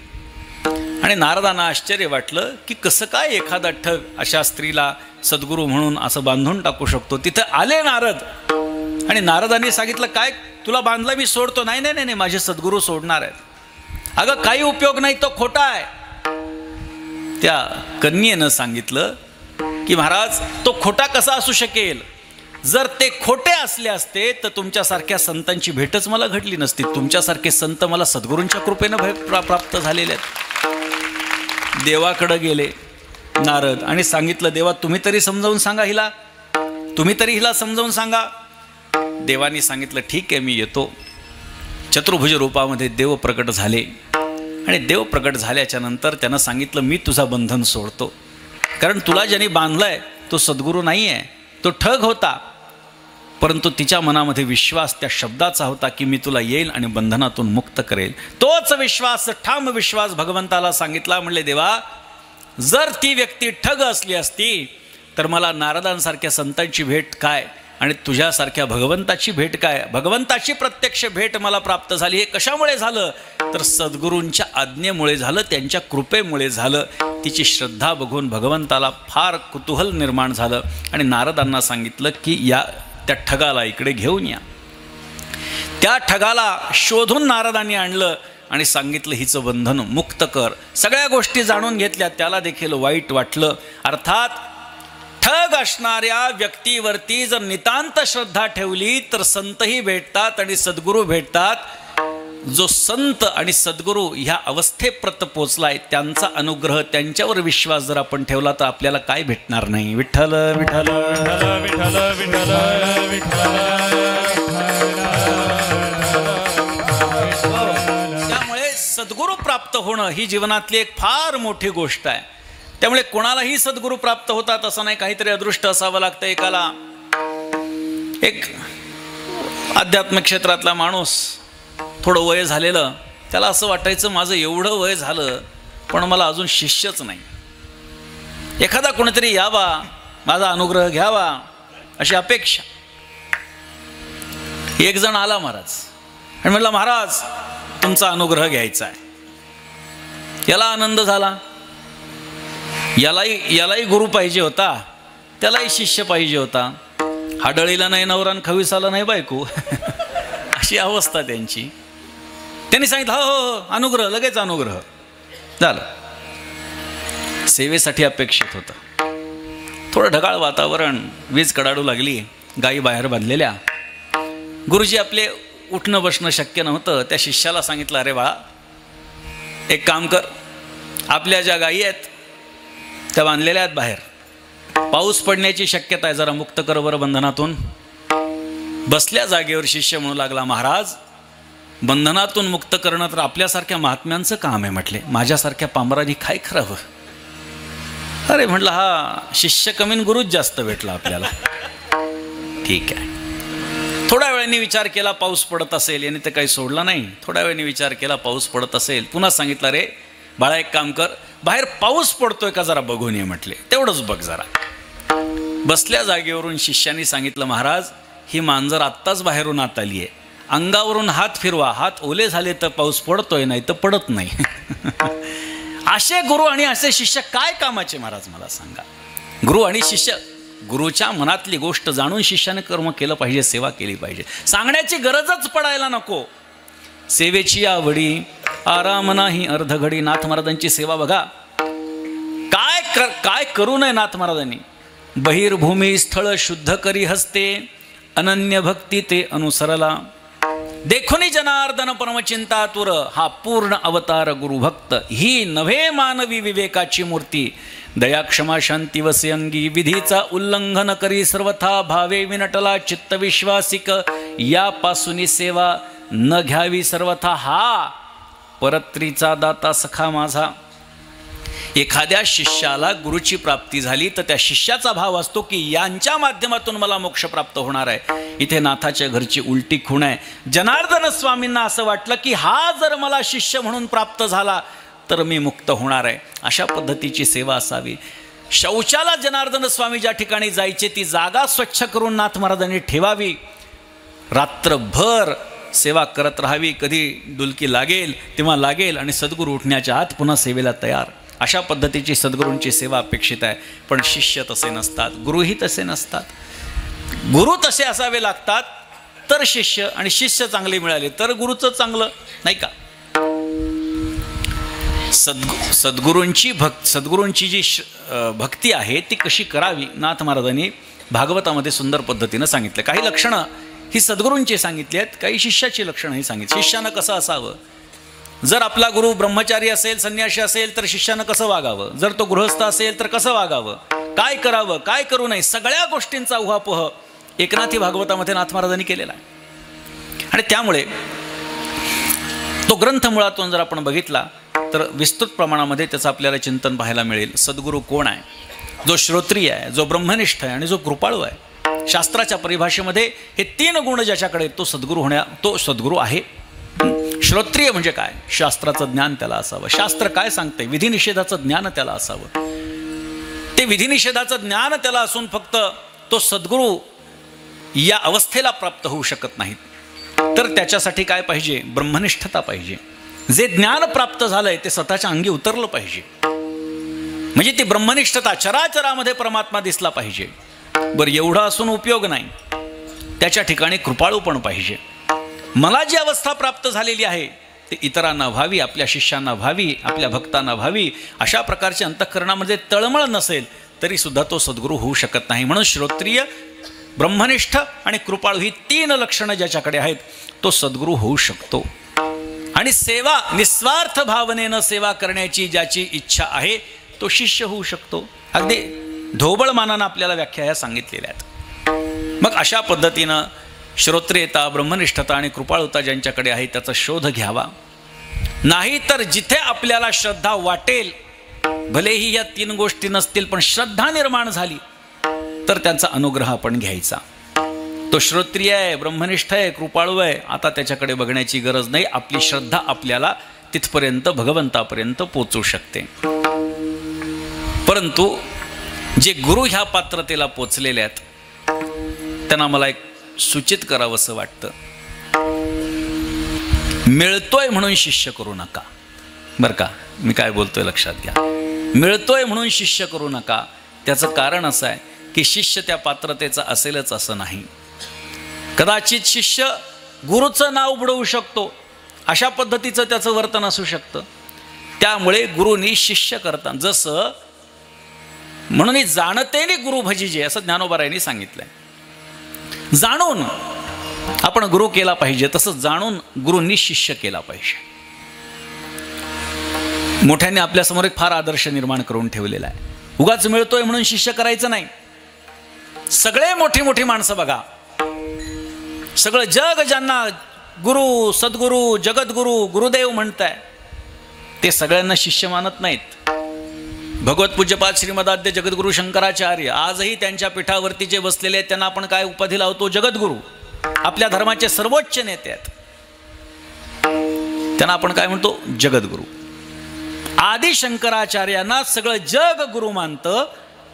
आणि नारदांना आश्चर्य वाटलं की कसं काय एखादा ठग अशा स्त्रीला सद्गुरू म्हणून असं बांधून टाकू शकतो. तिथं आले नारद आणि नारदांनी सांगितलं, काय तुला बांधलं मी सोडतो. नाही नाही नाही, माझे सद्गुरू सोडणार आहेत. अगं काही उपयोग नाही, तो खोटा आहे. त्या कन्येनं सांगितलं की महाराज तो खोटा कसा असू शकेल. जर ते खोटे असले असते तर तुमच्यासारख्या संतांची भेटच मला घडली नसती. तुमच्यासारखे संत मला सद्गुरूंच्या कृपेनं प्राप्त झालेले आहेत. देवाकडे गेले नारद आणि सांगितलं, देवा तुम्ही तरी समजावून सांगा हिला, तुम्ही तरी हिला समजावून सांगा. देवानी सांगितलं, ठीक आहे मी येतो. चतुर्भुज रूपामध्ये देव प्रकट झाले आणि देव प्रकट झाल्याच्या नंतर त्यानं सांगितलं, मी तुझा बंधन सोडतो. कारण तुला ज्याने बांधलाय तो सद्गुरू नाही आहे, तो ठग होता. परंतु तिच्या मनामध्ये विश्वास त्या शब्दाचा होता की मी तुला येईल आणि बंधनातून मुक्त करेल. तोच विश्वास, ठाम विश्वास भगवंताला सांगितला. म्हणले, देवा जर ती व्यक्ती ठग असली असती तर मला नारदांसारख्या संतांची भेट काय आणि तुझ्यासारख्या भगवंताची भेट काय. भगवंताची प्रत्यक्ष भेट मला प्राप्त झाली. हे कशामुळे झालं तर सद्गुरूंच्या आज्ञेमुळे झालं, त्यांच्या कृपेमुळे झालं. तिची श्रद्धा बघून भगवंताला फार कुतूहल निर्माण झालं आणि नारदांना सांगितलं की त्या ठगाला इकडे घेऊन या. त्या ठगाला शोधून नारदांनी आणलं आणि सांगितलं, हिचं बंधन मुक्त कर. सगळ्या गोष्टी जाणून घेतल्या. त्याला देखील वाईट वाटलं. अर्थात ठग असणाऱ्या व्यक्तीवरती जर नितांत श्रद्धा ठेवली तर संतही भेटतात आणि सद्गुरू भेटतात. जो संत आणि सद्गुरू ह्या अवस्थेप्रत पोचलाय त्यांचा अनुग्रह, त्यांच्यावर विश्वास जर आपण ठेवला तर आपल्याला काय भेटणार नाही. विठ्ठल विठ्ठल विठ्ठल विठ्ठल विठ्ठल. त्यामुळे सद्गुरू प्राप्त होणं ही जीवनातली एक फार मोठी गोष्ट आहे. त्यामुळे कोणालाही सद्गुरू प्राप्त होतात असं नाही, काहीतरी अदृष्ट असावं लागतं. एकाला एक आध्यात्मिक क्षेत्रातला माणूस थोडं वय झालेलं, त्याला असं वाटायचं माझं एवढं वय झालं पण मला अजून शिष्यच नाही. एखादा कोणीतरी यावा, माझा अनुग्रह घ्यावा अशी अपेक्षा. एक जण आला महाराज आणि म्हटलं, महाराज तुमचा अनुग्रह घ्यायचा आहे. याला आनंद झाला. यालाही गुरु पाहिजे होता, त्यालाही शिष्य पाहिजे होता. हाडळीला नाही नवरा आणि खविसाला नाही बायको अशी अवस्था त्यांची. त्यांनी सांगितलं, हो हो अनुग्रह, लगेच अनुग्रह झालं. सेवेसाठी अपेक्षित होतं. थोडं ढगाळ वातावरण, वीज कडाडू लागली, गायी बाहेर बांधलेल्या. गुरुजी आपले उठणं बसणं शक्य नव्हतं. त्या शिष्याला सांगितलं, अरे बाळा एक काम कर, आपल्या ज्या गायी आहेत त्या बांधलेल्या आहेत बाहेर, पाऊस पडण्याची शक्यता आहे, जरा मुक्त कर बरं बंधनातून. बसल्या जागेवर शिष्य म्हणू लागला, महाराज बंधनातून मुक्त करणं तर आपल्यासारख्या महात्म्यांचं काम आहे. म्हटले, माझ्यासारख्या पामराजी काय करावं. अरे म्हटलं, हा शिष्य कमीन गुरुच जास्त भेटला आपल्याला. ठीक आहे. थोड्या वेळाने विचार केला, पाऊस पडत असेल, याने तर काही सोडला नाही. थोड्या वेळाने विचार केला, पाऊस पडत असेल. पुन्हा सांगितलं, रे बाळा एक काम कर, बाहेर पाऊस पडतोय का जरा बघून ये. म्हटले, तेवढंच बघ जरा. बसल्या जागेवरून शिष्याने सांगितलं, महाराज ही मांजर आत्ताच बाहेरून आत आली आहे, अंगावरून हात फिरवा, हात ओले झाले तर पाऊस पडतोय, नाही तर पडत नाही. असे गुरु आणि असे शिष्य काय कामाचे महाराज मला सांगा. गुरु आणि शिष्य, गुरुच्या मनातली गोष्ट जाणून शिष्याने कर्म केलं पाहिजे, सेवा केली पाहिजे. सांगण्याची गरजच पडायला नको. सेवेची आवडी आराम नाही अर्धघडी. नाथ महाराजांची सेवा बघा, काय करू नये नाथ महाराजांनी. बहिर्भूमी स्थळ शुद्ध करी हस्ते, अनन्य भक्ती ते अनुसरला. देखोनी जनार्दन परमचिंता तुर, हा पूर्ण अवतार गुरुभक्त. ही नव्हे मानवी विवेकाची मूर्ती. दया क्षमा शांती वसे अंगी, विधीचा उल्लंघन करी सर्वथा. भावे विनटला चित्त विश्वासिक, यापासून सेवा न घ्यावी सर्वथा. हा परत्रीचा दाता सखा माझा. एखाद्या शिष्याला गुरुची प्राप्ती झाली तर त्या शिष्याचा भाव असतो की यांच्या माध्यमातून मला मोक्ष प्राप्त होणार आहे. इथे नाथाच्या घरची उलटी खूण आहे. जनार्दन स्वामींना असं वाटलं की हा जर मला शिष्य म्हणून प्राप्त झाला तर मी मुक्त होणार आहे. अशा पद्धतीची सेवा असावी. शौचाला जनार्दन स्वामी ज्या ठिकाणी जायचे ती जागा स्वच्छ करून नाथ महाराजांनी ठेवावी, रात्रभर सेवा करत राहावी, कधी डुलकी लागेल तेव्हा लागेल आणि सद्गुरू उठण्याच्या आत पुन्हा सेवेला तयार. अशा पद्धतीची सद्गुरूंची सेवा अपेक्षित आहे. पण शिष्य तसे नसतात, गुरुही तसे नसतात. गुरु तसे असावे लागतात तर शिष्य, आणि शिष्य चांगले मिळाले तर गुरुचं चांगलं, नाही का? सद्गुरूंची जी भक्ती आहे ती कशी करावी नाथ महाराजांनी भागवतामध्ये सुंदर पद्धतीनं सांगितलं. काही लक्षणं ही सद्गुरूंची सांगितली आहेत, काही शिष्याची लक्षणं ही सांगितली. शिष्यानं कसं असावं, जर आपला गुरु ब्रह्मचारी असेल, संन्यासी असेल तर शिष्यानं कसं वागावं, जर तो गृहस्थ असेल तर कसं वागावं, काय करावं काय करू नये, सगळ्या गोष्टींचा उहापोह एकनाथी भागवतामध्ये नाथ महाराजांनी केलेला आहे. आणि त्यामुळे तो ग्रंथ मुळातून जर आपण बघितला तर विस्तृत प्रमाणामध्ये त्याचं आपल्याला चिंतन पाहायला मिळेल. सद्गुरू कोण आहे, जो श्रोत्रिय आहे, जो ब्रह्मनिष्ठ आहे आणि जो कृपाळू आहे. शास्त्राच्या परिभाषेमध्ये हे 3 गुण ज्याच्याकडे तो सद्गुरू आहे. श्रोत्रिय म्हणजे काय, शास्त्राचं ज्ञान त्याला असावं, शास्त्र काय सांगते विधिनिषेधाचं ज्ञान त्याला असावं. ते विधिनिषेधाचं ज्ञान त्याला असून फक्त तो सद्गुरू या अवस्थेला प्राप्त होऊ शकत नाहीत. तर त्याच्यासाठी काय पाहिजे, ब्रह्मनिष्ठता पाहिजे. जे ज्ञान प्राप्त झालंय ते स्वतःच्या अंगी उतरलं पाहिजे, म्हणजे ती ब्रह्मनिष्ठता चराचरामध्ये परमात्मा दिसला पाहिजे. बरं, एवढा असून उपयोग नाही, त्याच्या ठिकाणी कृपाळू पण पाहिजे. मला जी अवस्था प्राप्त झालेली आहे ते इतरांना व्हावी, आपल्या शिष्यांना व्हावी, आपल्या भक्तांना व्हावी, अशा प्रकारच्या अंतःकरणामध्ये तळमळ नसेल तरी सुद्धा तो सद्गुरू होऊ शकत नाही. म्हणून श्रोत्रिय, ब्रह्मनिष्ठ आणि कृपाळू ही 3 लक्षणं ज्याच्याकडे आहेत तो सद्गुरू होऊ शकतो. आणि सेवा, निस्वार्थ भावनेनं सेवा करण्याची ज्याची इच्छा आहे तो शिष्य होऊ शकतो. अगदी ढोबळ मानानं आपल्याला व्याख्या ह्या सांगितलेल्या आहेत. मग अशा पद्धतीनं श्रोत्रियता, ब्रह्मनिष्ठता आणि कृपाळुता ज्यांच्याकडे आहे त्याचा शोध घ्यावा. नाही तर जिथे आपल्याला श्रद्धा वाटेल, भलेही या 3 गोष्टी नसतील पण श्रद्धा निर्माण झाली तर त्यांचा अनुग्रह आपण घ्यायचा. तो श्रोत्रिय आहे, ब्रह्मनिष्ठ आहे, कृपाळू आहे, आता त्याच्याकडे बघण्याची गरज नाही. आपली श्रद्धा आपल्याला तिथपर्यंत भगवंतापर्यंत पोचू शकते. परंतु जे गुरु ह्या पात्रतेला पोचलेले आहेत त्यांना मला एक सूचित करावंसं वाटतं, मिळतोय म्हणून शिष्य करू नका. बरं का, मी काय बोलतोय लक्षात घ्या. मिळतोय म्हणून शिष्य करू नका. त्याचं कारण असं आहे की शिष्य त्या पात्रतेचा असेलच असं नाही. कदाचित शिष्य गुरुचं नाव बुडवू शकतो, अशा पद्धतीचं त्याचं वर्तन असू शकतं. त्यामुळे गुरुनी शिष्य करतात, जसं म्हणून जाणतेने गुरु भजिजे असं ज्ञानोबारायांनी सांगितलंय. जाणून आपण गुरु केला पाहिजे, तसं जाणून गुरूंनी शिष्य केला पाहिजे. मोठ्यांनी आपल्यासमोर एक फार आदर्श निर्माण करून ठेवलेला आहे. उगाच मिळतोय म्हणून शिष्य करायचं नाही. सगळे मोठी मोठी माणसं बघा, सगळं जग ज्यांना गुरु, सद्गुरू, जगद्गुरू, गुरुदेव म्हणताय ते सगळ्यांना शिष्य मानत नाहीत. भगवत पूज्यपाद श्रीमदाद्य जगद्गुरू शंकराचार्य आजही त्यांच्या पीठावरती जे बसलेले आहेत त्यांना आपण काय उपाधी लावतो, जगद्गुरू. आपल्या धर्माचे सर्वोच्च नेते आहेत, त्यांना आपण काय म्हणतो, जगद्गुरू. आदि शंकराचार्यांना सगळं जग गुरु मानतं,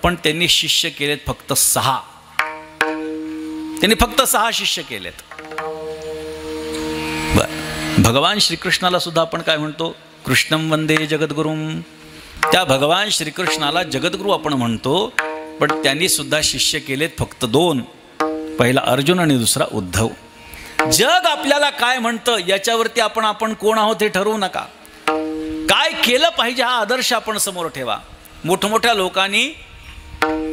पण त्यांनी शिष्य केलेत फक्त 6. त्यांनी फक्त 6 शिष्य केलेत. भगवान श्रीकृष्णाला सुद्धा आपण काय म्हणतो, कृष्णं वंदे जगद्गुरुम. त्या भगवान श्रीकृष्णाला जगद्गुरू आपण म्हणतो, पण त्यांनी सुद्धा शिष्य केलेत फक्त 2. पहिला अर्जुन आणि दुसरा उद्धव. जग आपल्याला काय म्हणतं याच्यावरती आपण कोण आहोत हे ठरवू नका. काय केलं पाहिजे हा आदर्श आपण समोर ठेवा. मोठमोठ्या लोकांनी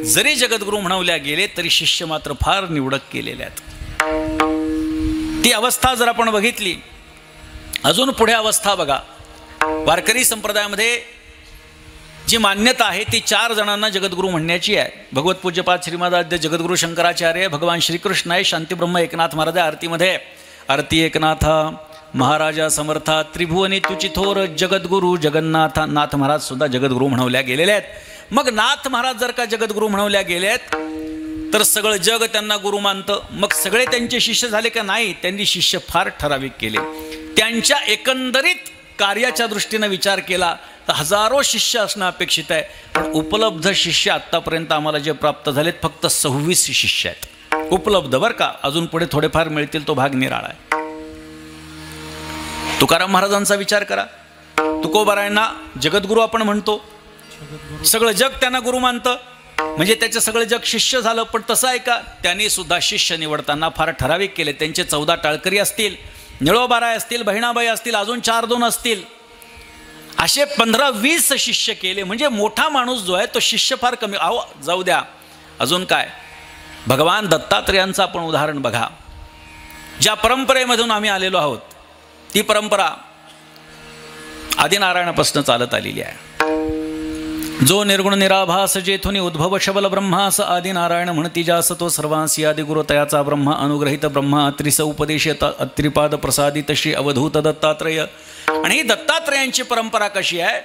जरी जगद्गुरू म्हणवल्या गेले तरी शिष्य मात्र फार निवडक केलेले आहेत. ती अवस्था जर आपण बघितली, अजून पुढे अवस्था बघा. वारकरी संप्रदायामध्ये जी मान्यता आहे ती 4 जणांना जगद्गुरू म्हणण्याची आहे. भगवत पूज्यपाद श्रीमदाद्य जगद्गुरू शंकराचार्य, भगवान श्रीकृष्ण आहे, शांतीब्रह्म एकनाथ महाराज आरतीमध्ये. आरती एकनाथा महाराजा समर्था त्रिभुवनी तुची थोर जगद्गुरू जगन्नाथा. नाथ महाराज सुद्धा जगद्गुरू म्हणवल्या गेलेले आहेत. मग नाथ महाराज जर का जगद्गुरू म्हणवल्या गेले आहेत तर सगळं जग त्यांना गुरु मानतं. मग सगळे त्यांचे शिष्य झाले का नाही, त्यांनी शिष्य फार ठराविक केले. त्यांच्या एकंदरीत कार्याच्या दृष्टीनं विचार केला तर हजारो शिष्य असणं अपेक्षित आहे. पण उपलब्ध शिष्य आत्तापर्यंत आम्हाला जे प्राप्त झालेत फक्त 26 शिष्य आहेत उपलब्ध, बरं का. अजून पुढे थोडेफार मिळतील, तो भाग निराळा आहे. तुकाराम महाराजांचा विचार करा. तुकोबारायांना जगद्गुरू आपण म्हणतो, सगळं जग त्यांना गुरु मानतं, म्हणजे त्याचं सगळं जग शिष्य झालं. पण तसं आहे का? त्यांनी सुद्धा शिष्य निवडताना फार ठराविक केले. त्यांचे 14 टाळकरी असतील, निळोबाराय असतील, बहिणाबाई असतील, अजून 4-2 असतील, असे 15-20 शिष्य केले. म्हणजे मोठा माणूस जो आहे तो शिष्य फार कमी. अहो जाऊ द्या, अजून काय, भगवान दत्तात्रेयांचं आपण उदाहरण बघा. ज्या परंपरेमधून आम्ही आलेलो आहोत ती परंपरा आदिनारायणापासून चालत आलेली आहे. जो निर्गुण निराभास जेथुनी उद्भव शबल ब्रह्मास आदिनारायण म्हणती जास तो सर्वांसी आदिगुरु तयाचा ब्रह्मा अनुग्रहित ब्रह्मा त्रिस उपदेशत अत्रिपाद प्रसादित श्री अवधूत दत्तात्रेय. आणि ही दत्तात्रेयांची परंपरा कशी आहे?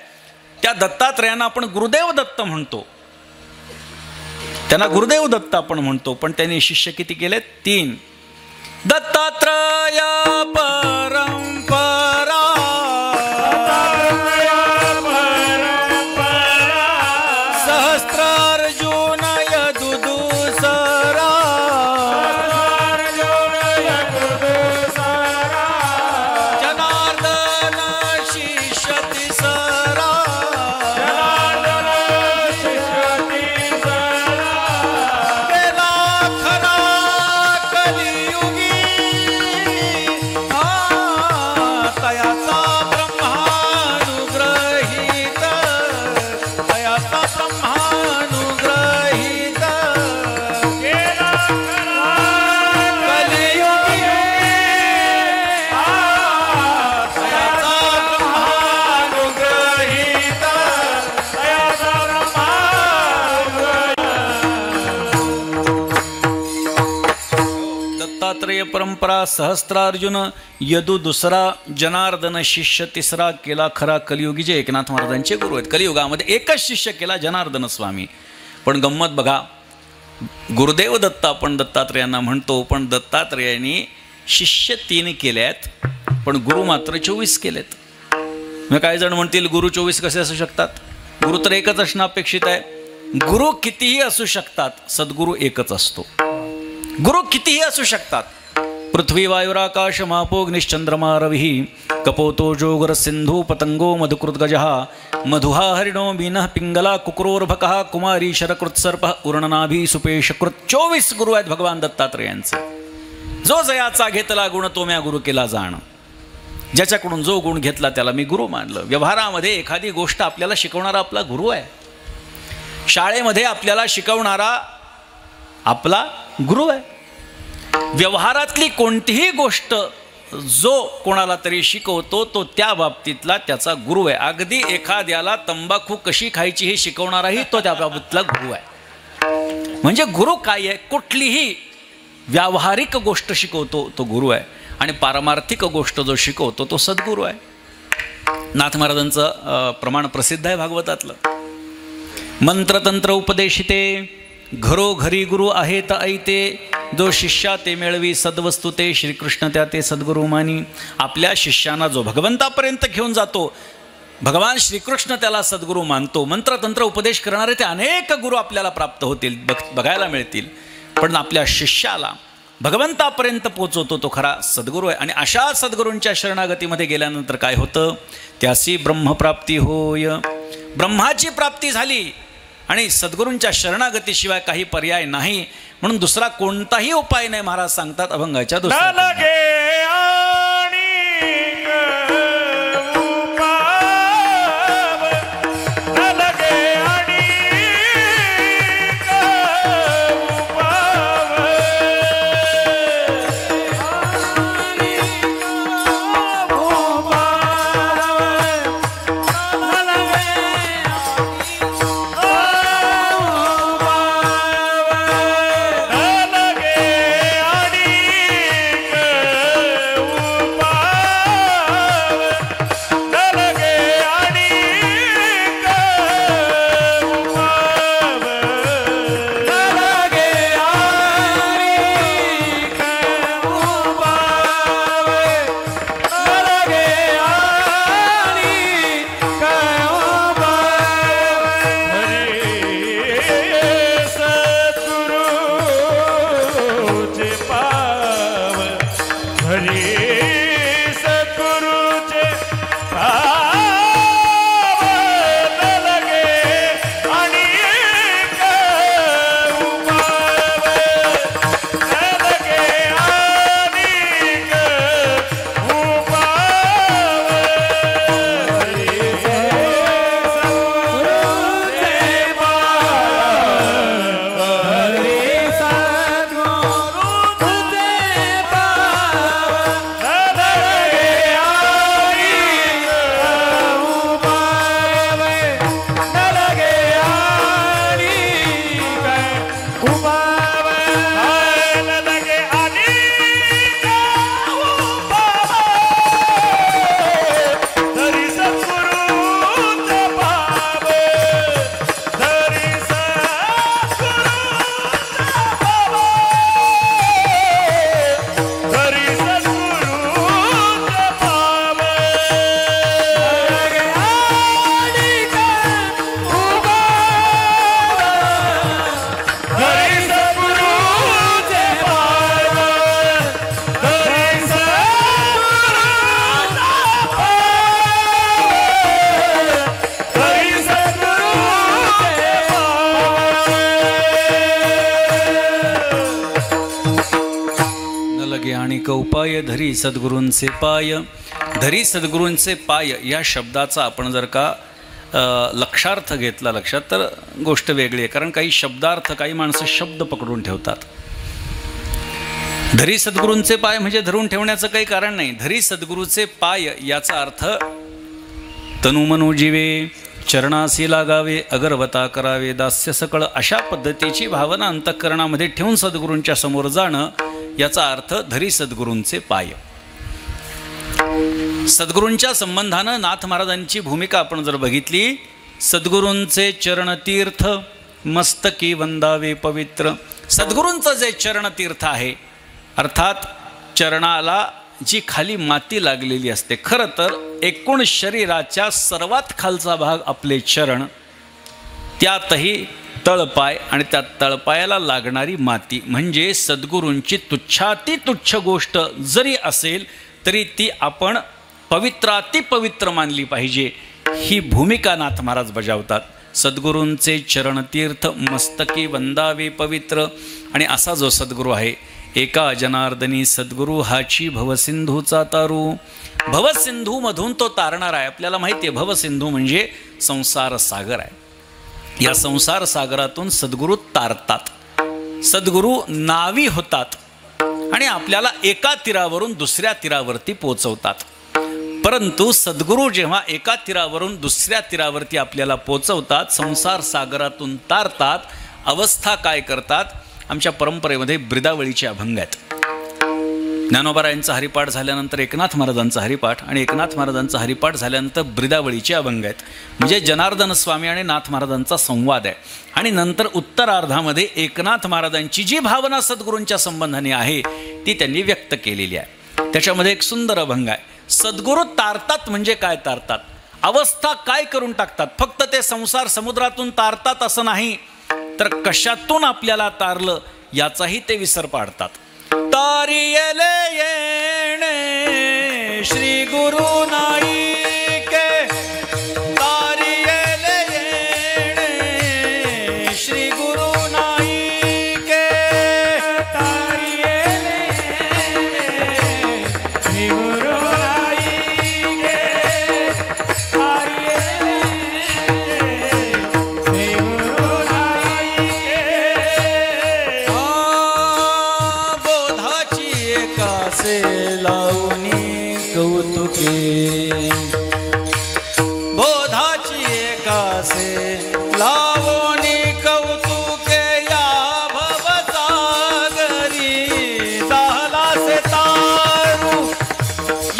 त्या दत्तात्रेयांना आपण गुरुदेव दत्त म्हणतो, त्यांना गुरुदेव दत्त आपण म्हणतो. पण त्यांनी शिष्य किती केलेत? 3. दत्तात्रय परंपरा सहस्त्रार्जुन यदुदुसरा जनार्दन शिष्य तिसरा गेला खरा कलियुगी तयाचा ब्रह्मानुग्रहित तयाचा ब्रह्मानुग्रहित गेला खरा कलियुगी तयाचा ब्रह्मानुग्रहित तयाचा दत्तात्रेय परंपरा सहस्त्रार्जुन यदु दुसरा जनार्दन शिष्य तिसरा केला खरा कलियुगी. जे एकनाथ महाराजांचे गुरु आहेत. कलियुगामध्ये एकच शिष्य केला, जनार्दन स्वामी. पण गंमत बघा, गुरुदेव दत्त आपण दत्तात्रेयांना म्हणतो, पण दत्तात्रेयांनी शिष्य 3 केल्यात पण गुरु मात्र 24 केलेत. मग काही जण म्हणतील गुरु 24 कसे असू शकतात? गुरु तर एकच असणं अपेक्षित आहे. गुरु कितीही असू शकतात, सद्गुरू एकच असतो. गुरु कितीही असू शकतात. पृथ्वी वायुराकाश मापोग्निश्चंद्रमा रवी कपोतो जोगर सिंधू पतंगो मधुकृत गजः मधुहा हरिणो मीनः पिंगला कुक्रोर्भकः कुमारी शरकृत्सर्प उर्णनाभी सुपेशकृत. 24 गुरु आहेत भगवान दत्तात्रेयांचे. जो जयाचा घेतला गुण तो म्या गुरु केला जाण. ज्याच्याकडून जो गुण घेतला त्याला मी गुरु मानलं. व्यवहारामध्ये एखादी गोष्ट आपल्याला शिकवणारा आपला गुरु आहे. शाळेमध्ये आपल्याला शिकवणारा आपला गुरु आहे. व्यवहारातली कोणतीही गोष्ट जो कोणाला तरी शिकवतो तो त्या बाबतीतला त्याचा गुरु आहे. अगदी एखाद्याला तंबाखू कशी खायची हे शिकवणाराही तो त्या बाबतीतला गुरु आहे. म्हणजे गुरु काय आहे? कुठलीही व्यावहारिक गोष्ट शिकवतो तो गुरु आहे आणि पारमार्थिक गोष्ट जो शिकवतो तो सद्गुरू आहे. नाथ महाराजांचं प्रमाण प्रसिद्ध आहे भागवतातलं. मंत्रतंत्र उपदेशिते घरोघरी गुरु आहेत ऐते जो शिष्या ते मिळवी सद्वस्तु ते श्रीकृष्ण त्या ते सद्गुरू मानी. आपल्या शिष्यांना जो भगवंतापर्यंत घेऊन जातो भगवान श्रीकृष्ण त्याला सद्गुरू मानतो. मंत्रतंत्र उपदेश करणारे ते अनेक गुरु आपल्याला प्राप्त होतील, बघायला मिळतील. पण आपल्या शिष्याला भगवंतापर्यंत पोचवतो तो खरा सद्गुरू आहे. आणि अशा सद्गुरूंच्या शरणागतीमध्ये गेल्यानंतर काय होतं? त्यासी ब्रह्मप्राप्ती होय. ब्रह्माची प्राप्ती झाली आणि सद्गुरूंच्या शरणागतीशिवाय काही पर्याय नाही. म्हणून दुसरा कोणताही उपाय नाही. महाराज सांगतात अभंगाच्या दुसऱ्या अनेक उपाय धरी सद्गुरूंचे पाय. धरी सद्गुरूंचे पाय या शब्दाचा आपण जर का लक्षार्थ घेतला लक्षात तर गोष्ट वेगळी आहे. कारण काही शब्दार्थ काही माणसं शब्द पकडून ठेवतात. धरी सद्गुरूंचे पाय म्हणजे धरून ठेवण्याचं काही कारण नाही. धरी सद्गुरूचे पाय याचा अर्थ तनुमनो जीवे, चरणासी लागावे, अगरवता करावे, दास्य सकळ अशा पद्धतीची भावना अंतःकरणामध्ये ठेवून सद्गुरूंच्या समोर जाणं याचा अर्थ धरी सद्गुरूंचे पाय. सद्गुरूंच्या संबंधानं नाथ महाराजांची भूमिका आपण जर बघितली, सद्गुरूंचे चरणतीर्थ मस्तकी वंदावे पवित्र. सद्गुरूंचं जे चरणतीर्थ आहे अर्थात चरणाला जी खाली माती लागलेली असते, खरं तर एकूण शरीराच्या सर्वात खालचा भाग आपले चरण, त्यातही तळपाय आणि त्या तळपायाला लागणारी माती म्हणजे सद्गुरूंची तुच्छाती तुच्छ गोष्ट जरी असेल तरी ती आपण पवित्रातिपवित्र मानली पाहिजे. ही भूमिका नाथ महाराज बजावतात. सद्गुरूंचे चरणतीर्थ मस्तकी वंदावे पवित्र. आणि असा जो सद्गुरू आहे, एका जनार्दनी सद्गुरू हाची भवसिंधूचा तारू. भवसिंधूमधून तो तारणार आहे. आपल्याला माहिती आहे भवसिंधू म्हणजे संसार सागर आहे. या संसार सागरातून सद्गुरू तारतात, सद्गुरू नावी होतात आणि आपल्याला एका तीरावरून दुसऱ्या तीरावरती पोचवतात. परंतु सद्गुरू जेव्हा एका तीरावरून दुसऱ्या तीरावरती आपल्याला पोचवतात, संसार सागरातून तारतात, अवस्था काय करतात? आमच्या परंपरेमध्ये ब्रिदावळीचे अभंग आहेत. ज्ञानोबारायांचा हरिपाठ झाल्यानंतर एकनाथ महाराजांचा हरिपाठ आणि एकनाथ महाराजांचा हरिपाठ झाल्यानंतर ब्रिदावळीचे अभंग आहेत. म्हणजे जनार्दन स्वामी आणि नाथ महाराजांचा संवाद आहे. आणि नंतर उत्तरार्धामध्ये एकनाथ महाराजांची जी भावना सद्गुरूंच्या संबंधाने आहे ती त्यांनी व्यक्त केलेली आहे. त्याच्यामध्ये एक सुंदर अभंग आहे. सद्गुरू तारतात म्हणजे काय तारतात? अवस्था काय करून टाकतात? फक्त ते संसार समुद्रातून तारतात असं नाही, तर कशातून आपल्याला तारलं याचाही ते विसर पाडतात. तारियले येणे श्री गुरु नाईके, तारियले येणे श्री गुरु नाईके,
तारियले श्री गुरु नाईके, तारियले श्री गुरु नाईके.
बोधाची एकासे लावणी कौतुके, बोधाची एकासे लावणी कौतुके, या भवसागरी झालासे तारू,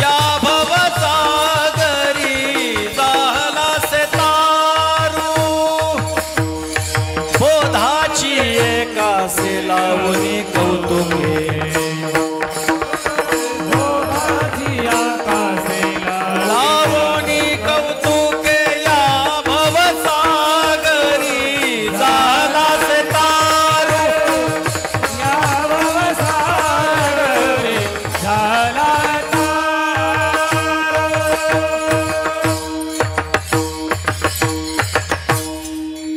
या भवसागरी झालासे तारू. बोधाची एकासे लावणी कौतुके, लावणी कौतुके, या भवसागरी झालासे तारू.
या भवसागरी झाला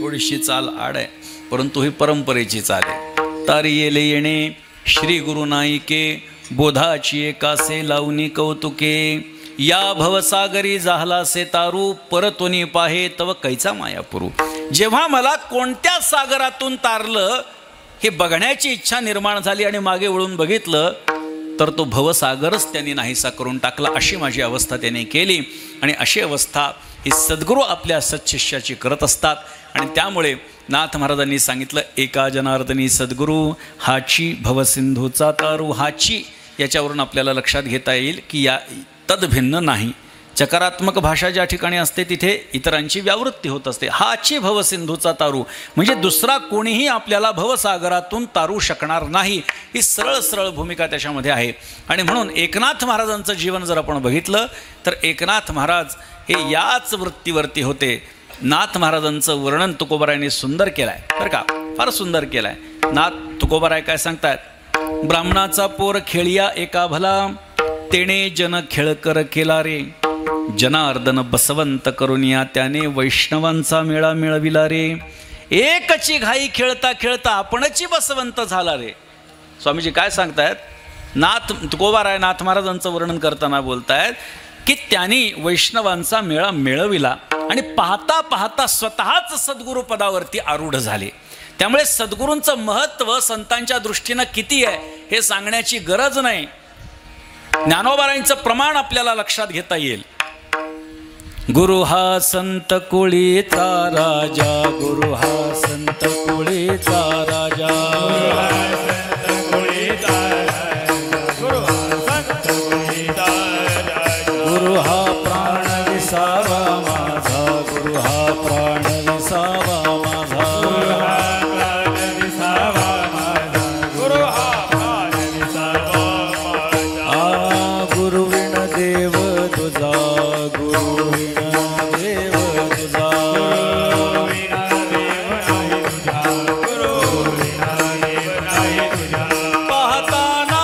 थोडीशी चाल आड आहे परंतु ही परंपरेची चाल आहे. तारियेले येणे श्री गुरु नाईके, बोधाची एकासे लावणी कौतुके, या भवसागरी झालासे तारू, परतोनी पाहे तव कैचा मायापुरू. जेव्हा मला कोणत्या सागरातून तारलं हे बघण्याची इच्छा निर्माण झाली आणि मागे वळून बघितलं तर तो भवसागरच त्यांनी नाहीसा करून टाकला. अशी माझी अवस्था त्याने केली. आणि अशी अवस्था ही सद्गुरू आपल्या सत्शिष्याची करत असतात. आणि त्यामुळे नाथ महाराजांनी सांगितलं, एका जनार्दनी सद्गुरू हाची भवसिंधूचा तारू. हाची याच्यावरून आपल्याला लक्षात घेता येईल की या तद्भिन्न नाही. चकारात्मक भाषा ज्या ठिकाणी असते तिथे इतरांची व्यावृत्ती होत असते. हाची भवसिंधूचा तारू म्हणजे दुसरा कोणीही आपल्याला भवसागरातून तारू शकणार नाही. ही सरळ सरळ भूमिका त्याच्यामध्ये आहे. आणि म्हणून एकनाथ महाराजांचं जीवन जर आपण बघितलं तर एकनाथ महाराज हे याच वृत्तीवरती होते. नाथ महाराजांचं वर्णन तुकोबारायांनी सुंदर केलं आहे बरं का, फार सुंदर केलं आहे. नाथ तुकोबाराय काय सांगतात? ब्राह्मणाचा पोर खेळिया एका भला, तेणे जन खेळकर केला रे. जनार्दन बसवंत करुनिया, त्याने वैष्णवांचा मेळा मिळविला रे. एकची घाई खेळता खेळता आपणची बसवंत झाला रे. स्वामीजी काय सांगतायत? तुकोबाराय नाथ महाराजांचं वर्णन करताना बोलतायत की त्यांनी वैष्णवांचा मेळा मिळविला आणि पाहता पाहता स्वतःच सद्गुरू पदावरती आरूढ झाले. त्यामुळे सद्गुरूंचं महत्त्व संतांच्या दृष्टीनं किती आहे हे सांगण्याची गरज नाही. ज्ञानोबारायांचं प्रमाण आपल्याला लक्षात घेता येईल. गुरु हा संत कुळीचा राजा, गुरु हा संत कुळीचा राजा, गुरु हा प्राण विसावा माझा, गुरु हा प्राण विसावा माझा,
गुरु हा प्राण विसावा माझा.
गुरुविण देव तुझा, गुरुविण देव तुझा, पाहताना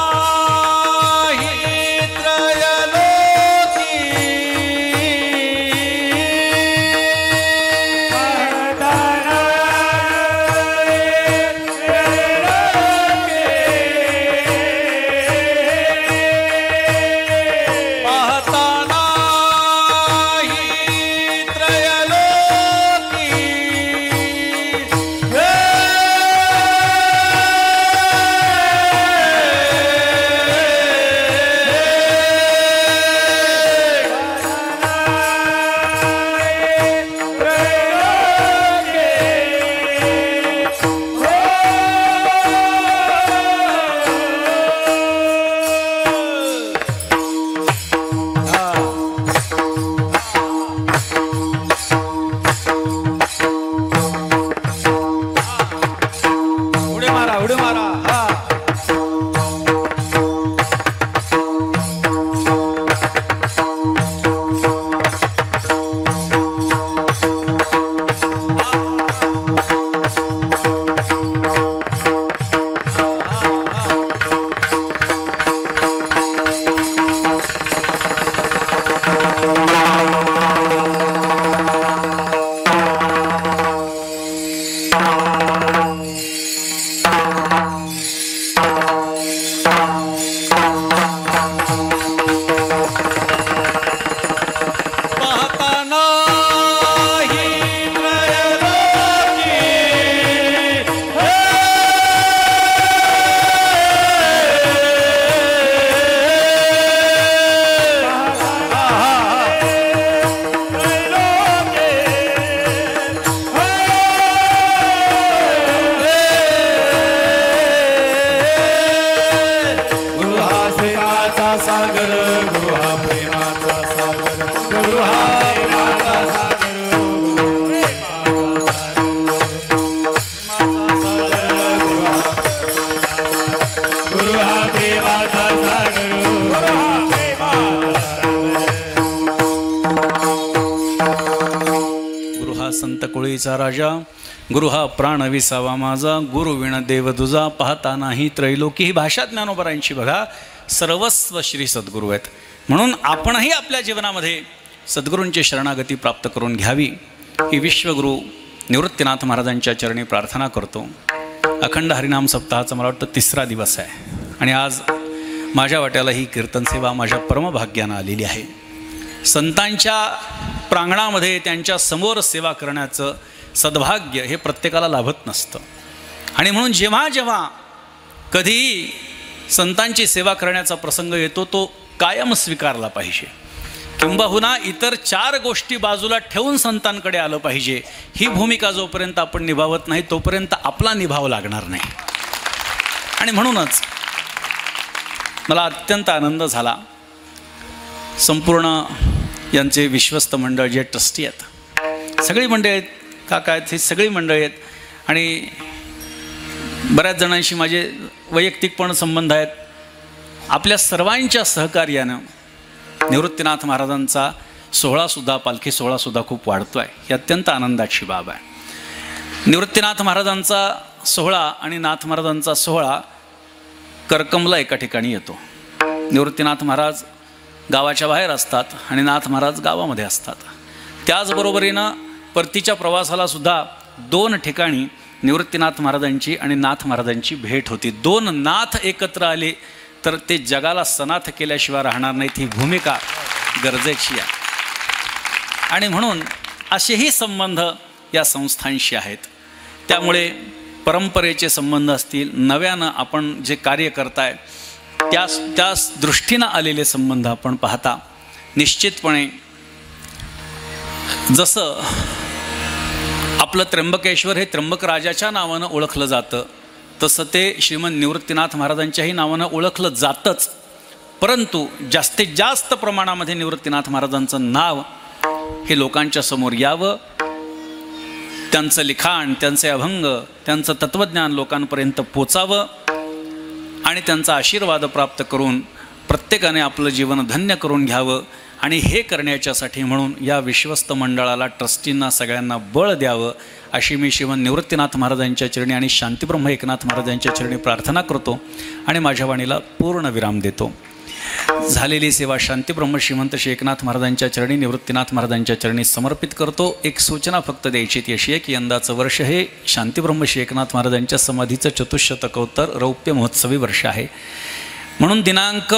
संत कुळीचा राजा, गुरु हा प्राण विसावा माझा, गुरु विण देव तुझा, पाहता नाही त्रैलोकी. ही भाषा ज्ञानोबारायांची बघा. सर्वस्व श्री सद्गुरू आहेत. म्हणून आपणही आपल्या जीवनामध्ये सद्गुरूंची शरणागती प्राप्त करून घ्यावी ही विश्वगुरू निवृत्तीनाथ महाराजांच्या चरणी प्रार्थना करतो. अखंड हरिनाम सप्ताहाचा मला वाटतं 3रा दिवस आहे आणि आज माझ्या वाट्याला ही कीर्तन सेवा माझ्या परमभाग्यानं आलेली आहे. संतांच्या प्रांगणामध्ये त्यांच्या समोर सेवा करण्याचं सद्भाग्य हे प्रत्येकाला लाभत नसतं आणि म्हणून जेव्हा जेव्हा कधीही संतांची सेवा करण्याचा प्रसंग येतो तो कायम स्वीकारला पाहिजे. किंबहुना इतर 4 गोष्टी बाजूला ठेवून संतांकडे आलं पाहिजे. ही भूमिका जोपर्यंत आपण निभावत नाही तोपर्यंत आपला निभाव लागणार नाही. आणि म्हणूनच मला अत्यंत आनंद झाला. संपूर्ण यांचे विश्वस्त मंडळ जे ट्रस्टी आहेत, सगळी मंडळी आहेत, काका आहेत, ही सगळी मंडळी आहेत आणि बऱ्याच जणांशी माझे वैयक्तिक पण संबंध आहेत. आपल्या सर्वांच्या सहकार्यानं निवृत्तीनाथ महाराजांचा सोहळासुद्धा, पालखी सोहळासुद्धा खूप वाढतो आहे. ही अत्यंत आनंदाची बाब आहे. निवृत्तीनाथ महाराजांचा सोहळा आणि नाथ महाराजांचा सोहळा करकमला एका ठिकाणी येतो. निवृत्तीनाथ महाराज गावाच्या बाहेर असतात आणि नाथ महाराज गावामध्ये असतात. त्याचबरोबरीनं परतीच्या प्रवासालासुद्धा 2 ठिकाणी निवृत्तीनाथ महाराजांची आणि नाथ महाराजांची भेट होती. 2 नाथ एकत्र आले तर ते जगाला सनाथ केल्याशिवाय राहणार नाहीत. ही भूमिका गरजेची आहे. आणि म्हणून असेही संबंध या संस्थांशी आहेत. त्यामुळे परंपरेचे संबंध असतील, नव्यानं आपण जे कार्य करताय त्याच दृष्टीनं आलेले संबंध आपण पाहता. निश्चितपणे जसं आपलं त्र्यंबकेश्वर हे त्र्यंबक राजाच्या नावानं ओळखलं जातं, तसं ते श्रीमंत निवृत्तीनाथ महाराजांच्याही नावानं ओळखलं जातंच. परंतु जास्तीत जास्त प्रमाणामध्ये निवृत्तीनाथ महाराजांचं नाव हे लोकांच्या समोर यावं, त्यांचं लिखाण, त्यांचे अभंग, त्यांचं तत्त्वज्ञान लोकांपर्यंत पोचावं आणि त्यांचा आशीर्वाद प्राप्त करून प्रत्येकाने आपलं जीवन धन्य करून घ्यावं. आणि हे करण्याच्यासाठी म्हणून या विश्वस्त मंडळाला, ट्रस्टींना सगळ्यांना बळ द्यावं अशी मी श्रीमंत निवृत्तीनाथ महाराजांच्या चरणी आणि शांतीब्रह्म एकनाथ महाराजांच्या चरणी प्रार्थना करतो आणि माझ्या वाणीला पूर्ण विराम देतो. झालेली सेवा शांतीब्रह्म श्रीमंत श्री एकनाथ महाराजांच्या चरणी, निवृत्तीनाथ महाराजांच्या चरणी समर्पित करतो. एक सूचना फक्त द्यायची ती अशी आहे की यंदाचं वर्ष हे शांतीब्रह्म श्री एकनाथ महाराजांच्या समाधीचं चतुःशतकोत्तर रौप्य महोत्सवी वर्ष आहे. म्हणून दिनांक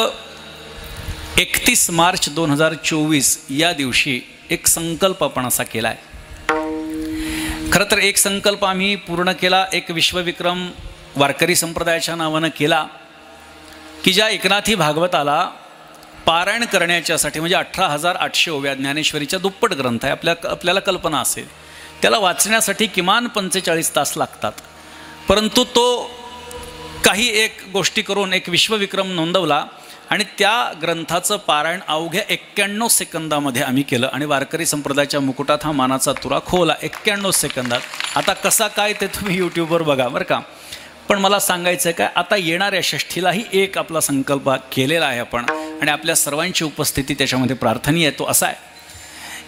31 मार्च 2024 या दिवशी एक संकल्प आपण असा केला आहे. खरं तर एक संकल्प आम्ही पूर्ण केला, एक विश्वविक्रम वारकरी संप्रदायाच्या नावानं केला की ज्या एकनाथी भागवताला पारायण करण्याच्यासाठी, म्हणजे 18,800 ओव्या, ज्ञानेश्वरीच्या दुप्पट ग्रंथ आहे, आपल्याला कल्पना असेल, त्याला वाचण्यासाठी किमान 45 तास लागतात. परंतु तो काही एक गोष्टी करून एक विश्वविक्रम नोंदवला आणि त्या ग्रंथाचं पारायण अवघ्या 91 सेकंदामध्ये आम्ही केलं आणि वारकरी संप्रदायाच्या मुकुटात हा मानाचा तुरा खोवला 91 सेकंदात. आता कसा काय ते तुम्ही यूट्यूबवर बघा बरं का. पण मला सांगायचं आहे काय, आता येणाऱ्या षष्ठीलाही एक आपला संकल्प केलेला आहे आपण आणि आपल्या सर्वांची उपस्थिती त्याच्यामध्ये प्रार्थनीय आहे. तो असा आहे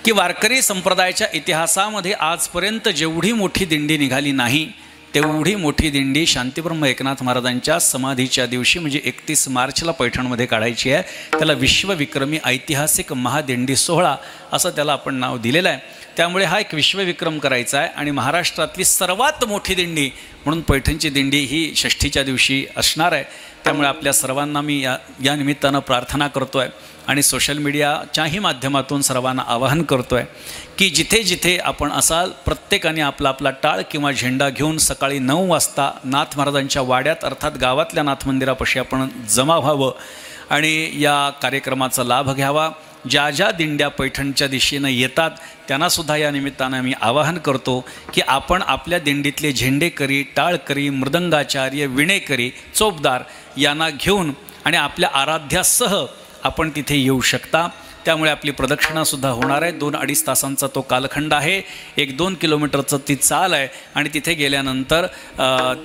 की वारकरी संप्रदायाच्या इतिहासामध्ये आजपर्यंत जेवढी मोठी दिंडी निघाली नाही तेवढी मोठी दिंडी शांतीब्रह्म एकनाथ महाराजांच्या समाधीच्या दिवशी म्हणजे 31 मार्चला पैठणमध्ये काढायची आहे. त्याला विश्वविक्रमी ऐतिहासिक महादिंडी सोहळा असं त्याला आपण नाव दिलेलं आहे. त्यामुळे हा एक विश्वविक्रम करायचा आहे आणि महाराष्ट्रातली सर्वात मोठी दिंडी म्हणून पैठणची दिंडी ही षष्ठीच्या दिवशी असणार आहे. त्यामुळे आपल्या सर्वांना मी या निमित्तानं प्रार्थना करतो आहे आणि सोशल मीडियाच्याही माध्यमातून सर्वांना आवाहन करतो आहे की जिथे जिथे आपण असाल प्रत्येकाने आपला आपला टाळ किंवा झेंडा घेऊन सकाळी 9 वाजता नाथ महाराजांच्या वाड्यात अर्थात गावातल्या नाथ मंदिरापाशी आपण जमा व्हावं आणि या कार्यक्रमाचा लाभ घ्यावा. ज्या ज्या दिंड्या पैठणच्या दिशेनं येतात त्यांनासुद्धा या निमित्तानं मी आवाहन करतो की आपण आपल्या दिंडीतले झेंडेकरी, टाळकरी, मृदंगाचार्य, विणेकरी, चोपदार यांना घेऊन आणि आपल्या आराध्यासह आपण तिथे येऊ शकता. त्यामुळे आपली प्रदक्षिणासुद्धा होणार आहे. 2-2.5 तासांचा तो कालखंड आहे. 1-2 किलोमीटरचं ती चाल आहे आणि तिथे गेल्यानंतर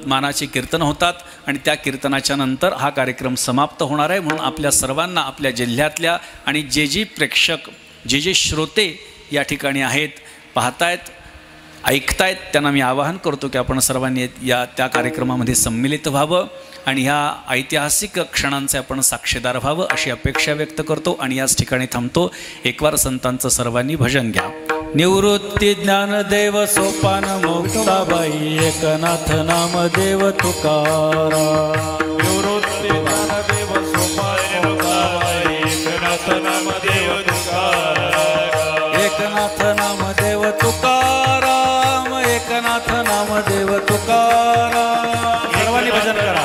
मानाची कीर्तन होतात आणि त्या कीर्तनाच्या नंतर हा कार्यक्रम समाप्त होणार आहे. म्हणून आपल्या सर्वांना, आपल्या जिल्ह्यातल्या आणि जे प्रेक्षक, जे श्रोते या ठिकाणी आहेत, पाहतायत, ऐकतायत, त्यांना मी आवाहन करतो की आपण सर्वांनी त्या कार्यक्रमामध्ये सम्मिलित व्हावं आणि ह्या ऐतिहासिक क्षणांचे आपण साक्षीदार व्हावं अशी अपेक्षा व्यक्त करतो आणि याच ठिकाणी थांबतो. एकवार संतांचं सर्वांनी भजन घ्या. निवृत्ती ज्ञानदेव सोपान मुक्ताबाई एकनाथ नामदेव तुकाराम.
निवृत्ती ज्ञानदेव सोपान मुक्ताबाई एकनाथ नामदेव तुकाराम.
एकनाथ नामदेव तुकाराम, एकनाथ नामदेव तुकाराम. सर्वांनी भजन करा.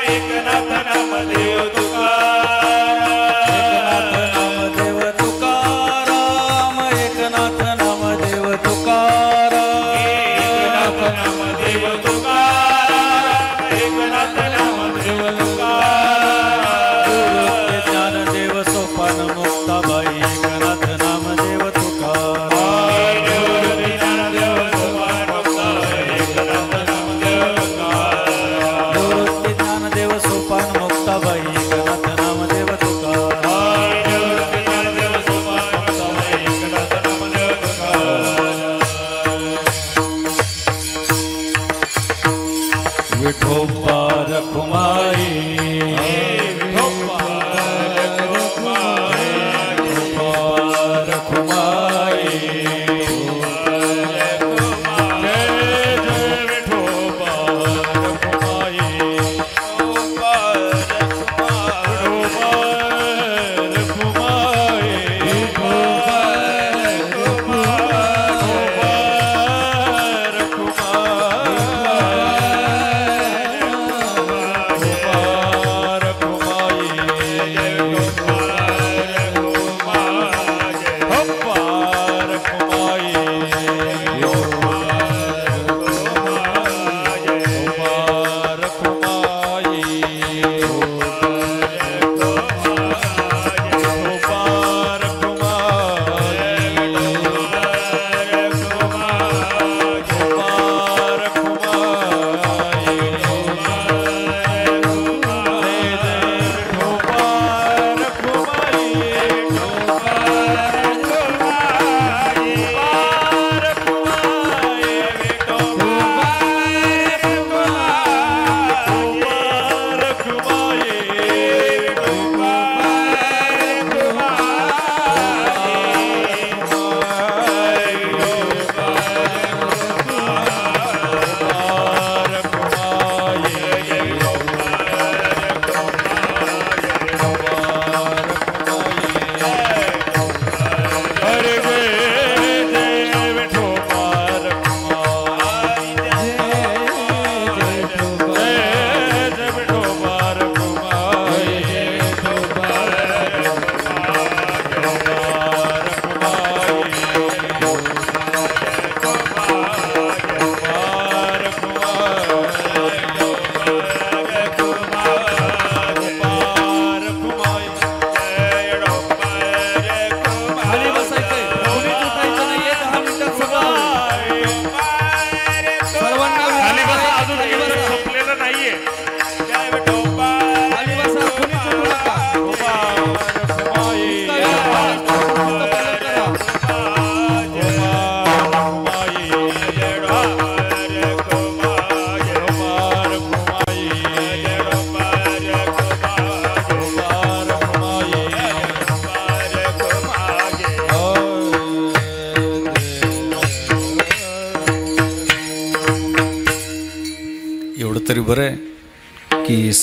एकनाथ नामदेव तुकाराम.
एकनाथ नामदेव तुकाराम. एकनाथ नामदेव तुकाराम.
एकनाथ नामदेव तुकाराम.
ज्ञानदेव सोपान मुक्ताबाई एकनाथ नामदेव तुकाराम.
ज्ञानदेव सोपान मुक्ताबाई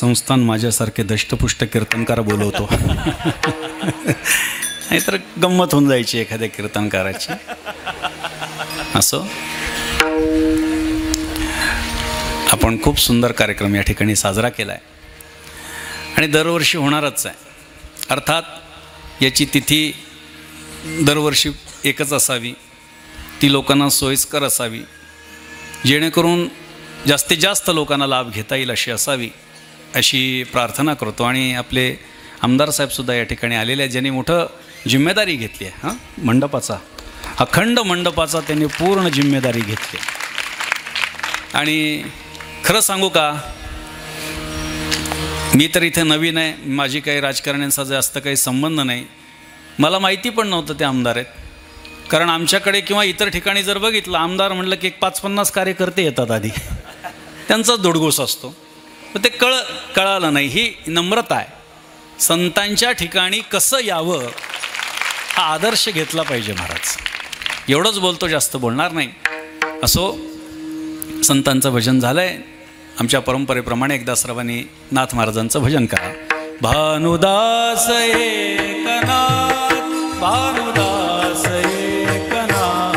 संस्थान माझ्यासारखे दष्टपुष्ट कीर्तनकार बोलवतो. नाहीतर गंमत होऊन जायची एखाद्या कीर्तनकाराची. असं आपण खूप सुंदर कार्यक्रम या ठिकाणी साजरा केला आहे आणि दरवर्षी होणारच आहे. अर्थात याची तिथी दरवर्षी एकच असावी, ती लोकांना सोयीस्कर असावी, जेणेकरून जास्तीत जास्त लोकांना लाभ घेता येईल अशी असावी अशी प्रार्थना करतो. आणि आपले आमदार साहेबसुद्धा या ठिकाणी आलेले आहेत, ज्यांनी मोठं जिम्मेदारी घेतली आहे. मंडपाचा, अखंड मंडपाचा त्यांनी पूर्ण जिम्मेदारी घेतली. आणि खरं सांगू का, मी तर इथे नवीन आहे, माझी काही राजकारण्यांचा जास्त काही संबंध नाही. मला माहिती पण नव्हतं ते आमदार आहेत. कारण आमच्याकडे किंवा इतर ठिकाणी जर बघितलं, आमदार म्हटलं की 5-50 कार्यकर्ते येतात आधी, त्यांचाच धुडगूस असतो. पण ते कळालं नाही. ही नम्रता आहे. संतांच्या ठिकाणी कसं यावं हा आदर्श घेतला पाहिजे महाराज. एवढंच बोलतो, जास्त बोलणार नाही. असो, संतांचं भजन झालं आहे. आमच्या परंपरेप्रमाणे एकदा सर्वांनी नाथ महाराजांचं भजन करा. भानुदास एकनाथ, भानुदास एकनाथ,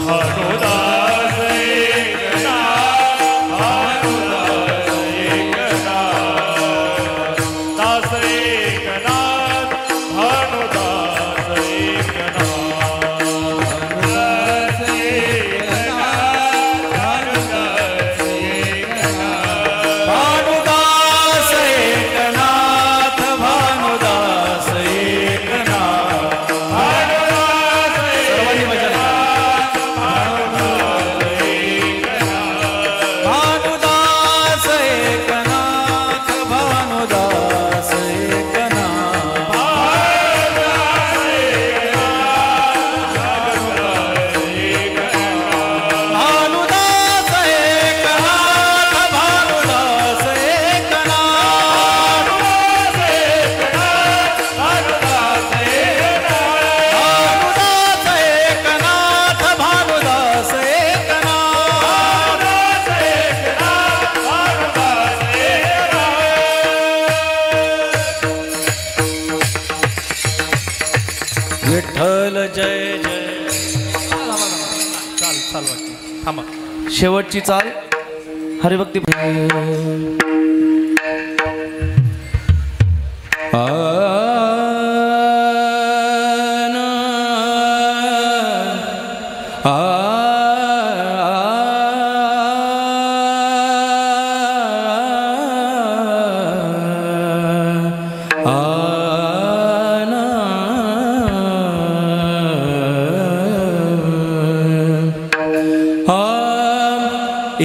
भानुदास एकनाथ, भानुदास एकनाथ, दास एकनाथ, भानुदास एकनाथ, भानुदास एकनाथ, भानुदास एकनाथ,
भानुदास एकनाथ, भानुदास एकनाथ, सर्वांनी भजन करा. भानुदास एकनाथ, भानुदास एकनाथ, भानुदास एकनाथ, भानुदास एकनाथ, भानुदास एकनाथ, भानुदास एकनाथ.
विठ्ठल जय जय.
चाल बाकी थांबा. शेवटची चाल हरिभक्ती.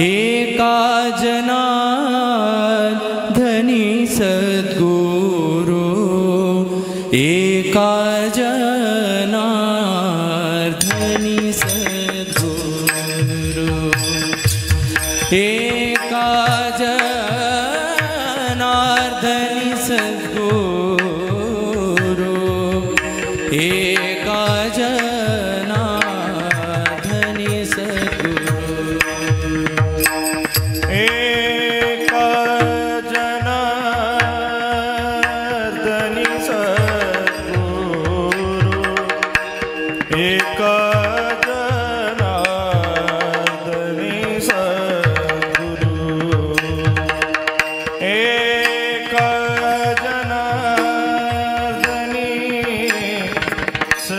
एका जनार्दनी सद्गुरु, एका जनार्दनी सद्गुरु, एका जनार्दनी सद्गुरु, एका जनार्दनी सद्गुरु.
एक जनार्दनी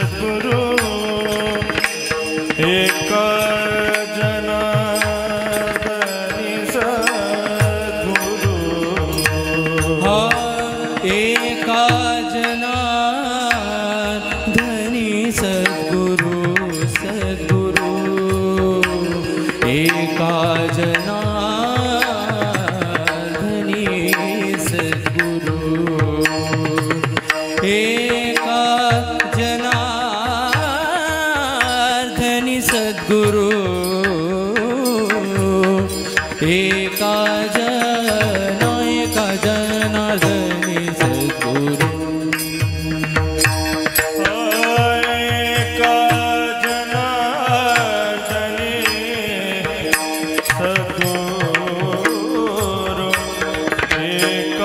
सद्गुरु, एक जनार्दनी सद्गुरु, एक जनार्दनी सद्गुरु, एक जनार्दनी सद्गुरु.
एका जनार्दनी सद्गुरु, सद्गुरु, एका जनार्दनी सद्गुरु, एका जनार्दनी सद्गुरु, एका जनार्दनी सद्गुरु.
एक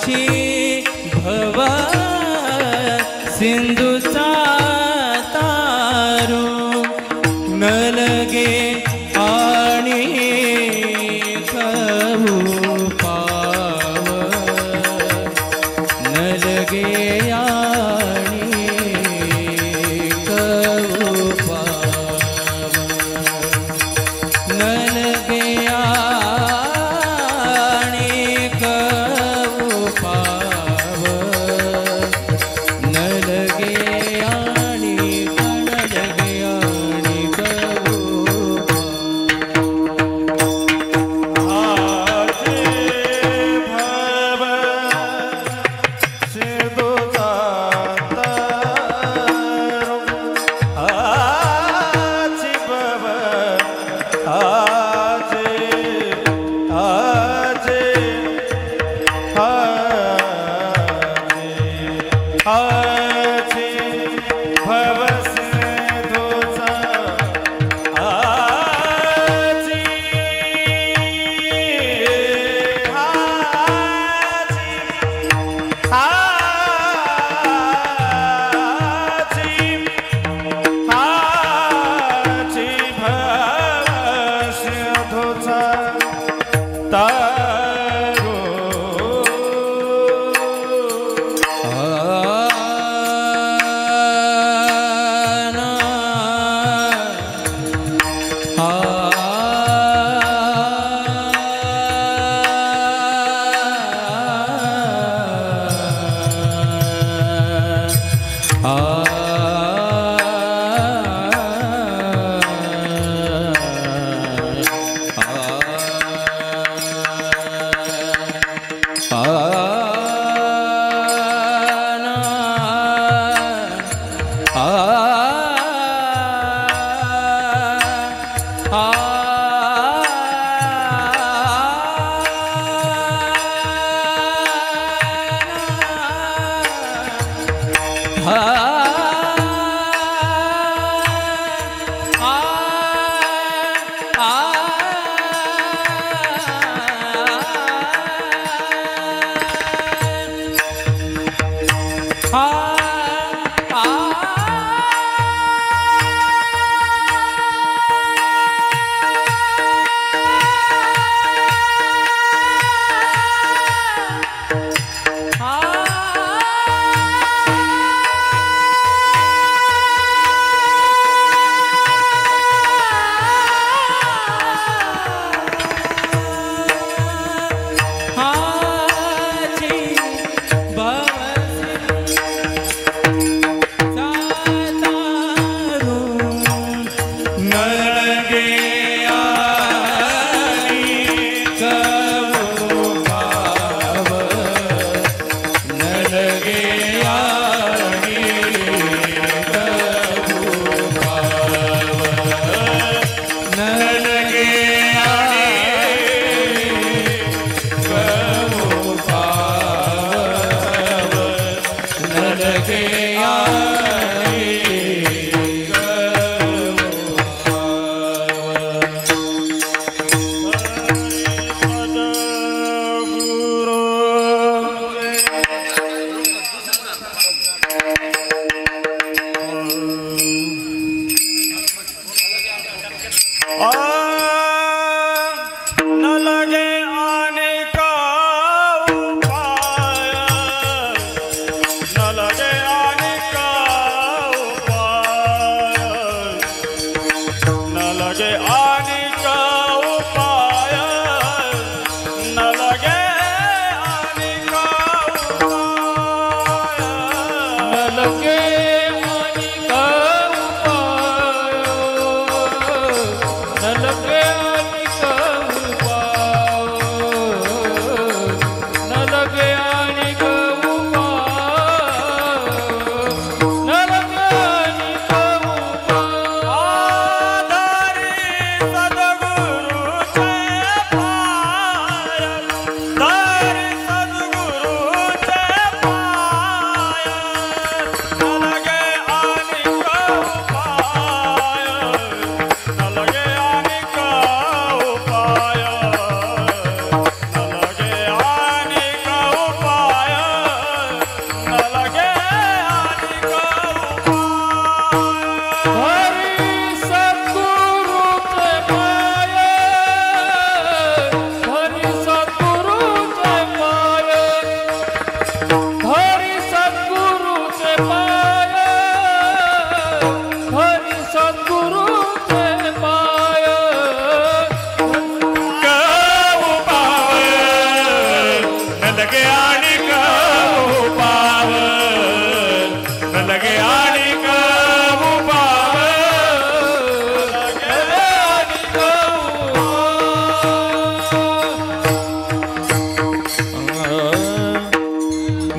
भव सिंधुचा तारू न लगे आणि कहू पाव न लगे आणि कहू पाव न लगे आणि कहू पाव न लगे आणि कहू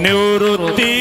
निवृत्ती